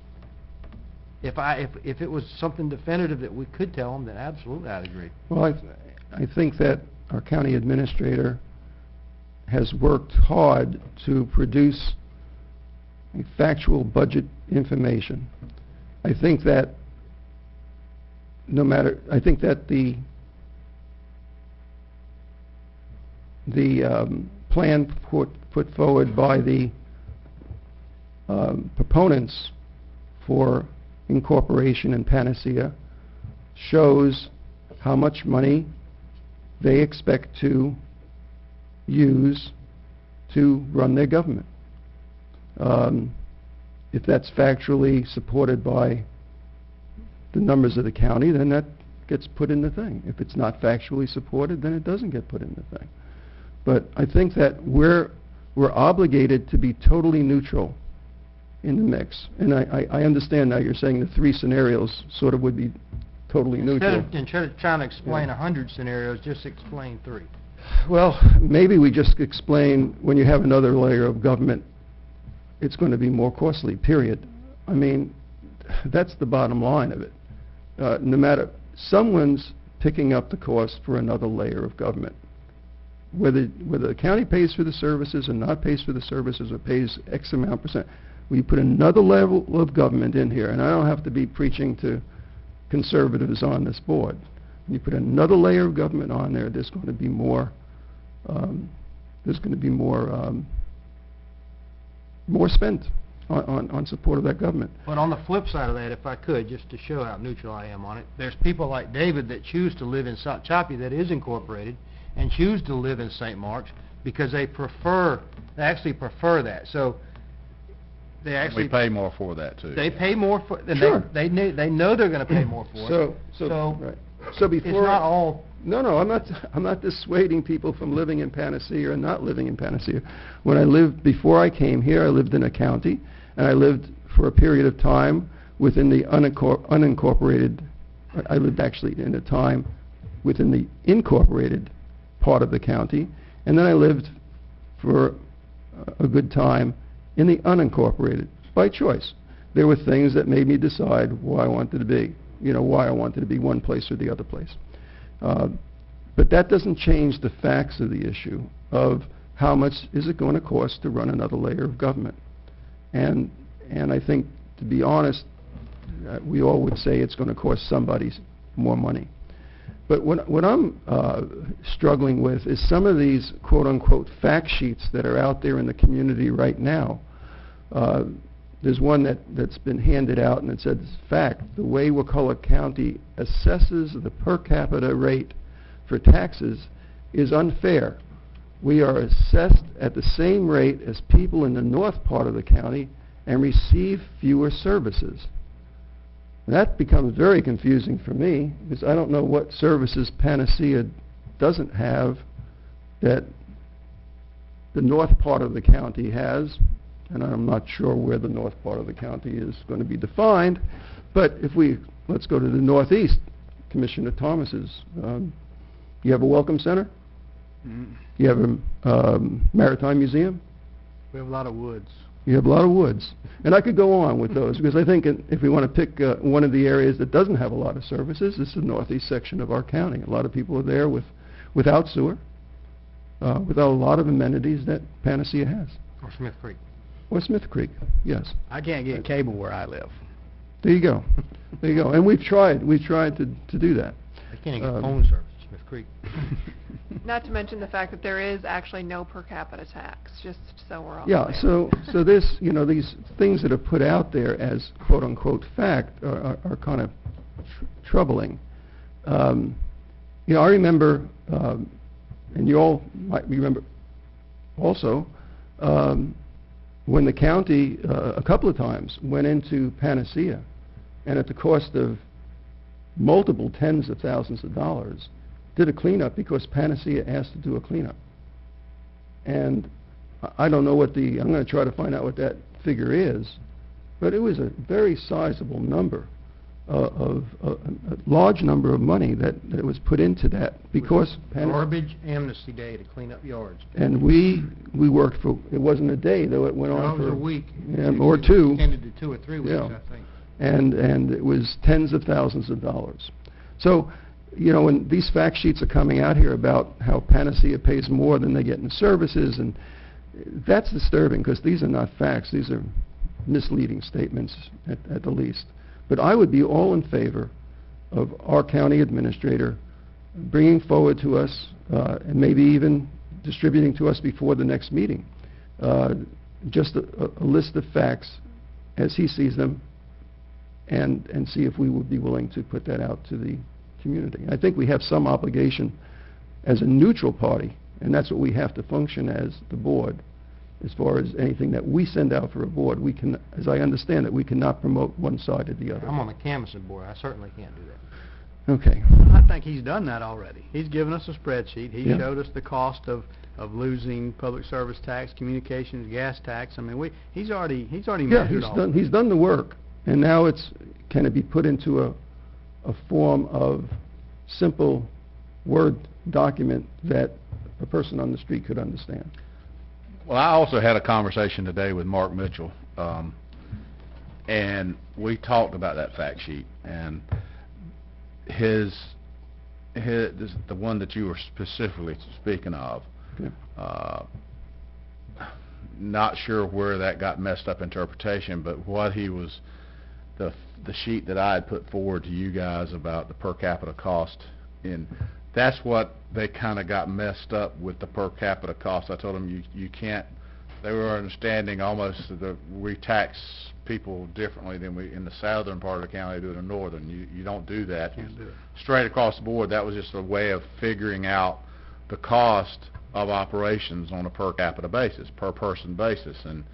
if it was something definitive that we could tell them, then absolutely I'd agree. Well, I think that our county administrator has worked hard to produce factual budget information. I think that I think that the plan put forward by the proponents for incorporation in Panacea shows how much money they expect to use to run their government. If that's factually supported by the numbers of the county, then that gets put in the thing. If it's not factually supported, then it doesn't get put in the thing. But I think that we're obligated to be totally neutral in the mix. And I understand now you're saying the three scenarios sort of would be totally neutral. Instead of trying to explain 100 scenarios, just explain 3. Well, maybe we just explain when you have another layer of government, it's going to be more costly, period. I mean, that's the bottom line of it. No matter, someone's picking up the cost for another layer of government. Whether the county pays for the services or not pays for the services or pays X amount percent, we put another level of government in here, and I don't have to be preaching to conservatives on this board. When you put another layer of government on there, there's going to be more. More spent on support of that government. But on the flip side of that, if I could, just to show how neutral I am on it, there's people like David that choose to live in South Chappie that is incorporated and choose to live in St. Mark's because they actually prefer that. So they actually... We pay more for that, too. They pay more for... And Sure. they know they're going to pay more for it. Right. So before... It's not all... No, I'm not dissuading people from living in Panacea or not living in Panacea. Before I came here, I lived in a county, and I lived for a period of time within the unincorporated, I lived actually in a time within the incorporated part of the county, and then I lived for a good time in the unincorporated, by choice. There were things that made me decide why I wanted to be one place or the other place. But that doesn't change the facts of the issue of how much is it going to cost to run another layer of government. And I think, to be honest, we all would say it's going to cost somebody more money. But what I'm struggling with is some of these quote-unquote fact sheets that are out there in the community right now. There's one that's been handed out, and it says, fact, the way Wakulla County assesses the per capita rate for taxes is unfair. We are assessed at the same rate as people in the north part of the county and receive fewer services. That becomes very confusing for me, because I don't know what services Panacea doesn't have that the north part of the county has. And I'm not sure where the north part of the county is going to be defined, but let's go to the northeast, Commissioner Thomas's. You have a welcome center? You have a maritime museum? We have a lot of woods. You have a lot of woods. And I could go on with those, because I think if we want to pick one of the areas that doesn't have a lot of services, it's the northeast section of our county. A lot of people are there without sewer, without a lot of amenities that Panacea has. Or Smith Creek. Or Smith Creek, yes. I can't get cable where I live. There you go. There you go. And we've tried to do that. They can't get phone service at Smith Creek. Not to mention the fact that there is actually no per capita tax, just so we're all Yeah, clear. so this, these things that are put out there as quote-unquote fact are kind of troubling. I remember, and you all might remember also, when the county a couple of times went into Panacea, and at the cost of multiple tens of thousands of dollars, did a cleanup because Panacea asked to do a cleanup. And I don't know I'm going to try to find out what that figure is, but it was a very sizable number of a large number of money that was put into that because Garbage amnesty day to clean up yards. and we worked for, it wasn't a day though, it went on No, it for was a week. or two. Extended to 2 or 3 weeks, Yeah. I think. And it was tens of thousands of dollars. So, you know, when these fact sheets are coming out here about how Panacea pays more than they get in services, and that's disturbing because these are not facts, these are misleading statements at the least. But I would be all in favor of our county administrator bringing forward to us, and maybe even distributing to us before the next meeting, just a list of facts as he sees them, and see if we would be willing to put that out to the community. I think we have some obligation as a neutral party, and that's what we have to function as the board. As far as anything that we send out for a board, we can, as I understand it, we cannot promote one side or the other. I'm on the canvassing board. I certainly can't do that. Okay. I think he's done that already. He's given us a spreadsheet. He Yeah. showed us the cost of losing public service tax, communications, gas tax. I mean, he's already Yeah, measured all of it. he's done the work, and now can it be put into a form of simple Word document that a person on the street could understand? Well, I also had a conversation today with Mark Mitchell, and we talked about that fact sheet, and his the one that you were specifically speaking of. Okay. Not sure where that got messed up interpretation, but what he was, the sheet that I had put forward to you guys about the per capita cost, and that's what they kind of got messed up with, the per capita cost. I told them you can't, they were understanding almost that we tax people differently than we in the southern part of the county do in the northern. You don't do that. Can't do it. Straight across the board, that was just a way of figuring out the cost of operations on a per capita basis, per person basis. And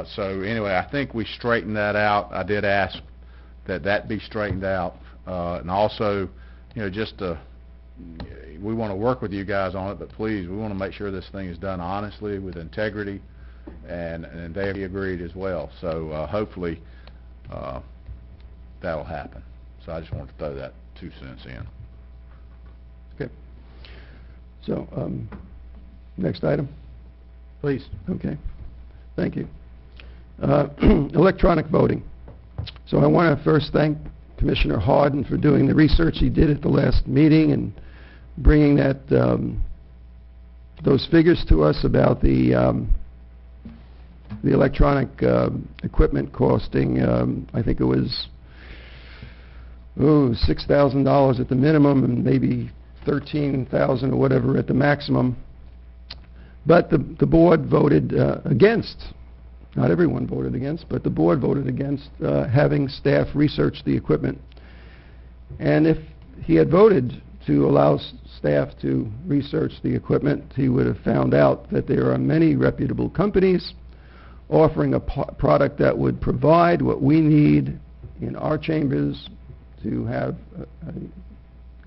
so anyway, I think we straightened that out. I did ask that be straightened out, and also, you know, just we want to work with you guys on it, but please, we want to make sure this thing is done honestly, with integrity, and they agreed as well. So hopefully that'll happen. So I just wanted to throw that 2 cents in. Okay. So, next item. Please. Okay. Thank you. Electronic voting. So I want to first thank Commissioner Harden for doing the research he did at the last meeting and bringing those figures to us about the electronic equipment costing, I think it was $6,000 at the minimum and maybe $13,000 or whatever at the maximum. But the board voted against. Not everyone voted against, but the board voted against having staff research the equipment. And if he had voted to allow staff to research the equipment, he would have found out that there are many reputable companies offering a product that would provide what we need in our chambers to have an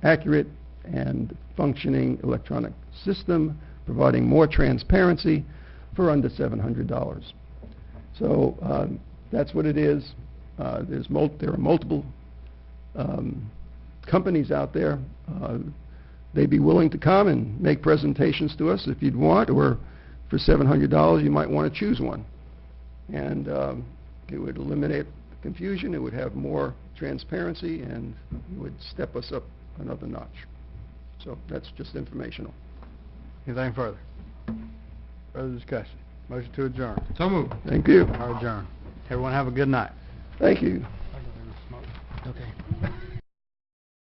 accurate and functioning electronic system, providing more transparency for under $700. So that's what it is. There are multiple companies out there. They'd be willing to come and make presentations to us if you'd want, or for $700 you might want to choose one. And it would eliminate confusion, it would have more transparency, and it would step us up another notch. So that's just informational. Anything further? Further discussion? Motion to adjourn. So moved. Thank you. Or adjourn. Everyone have a good night. Thank you. Okay.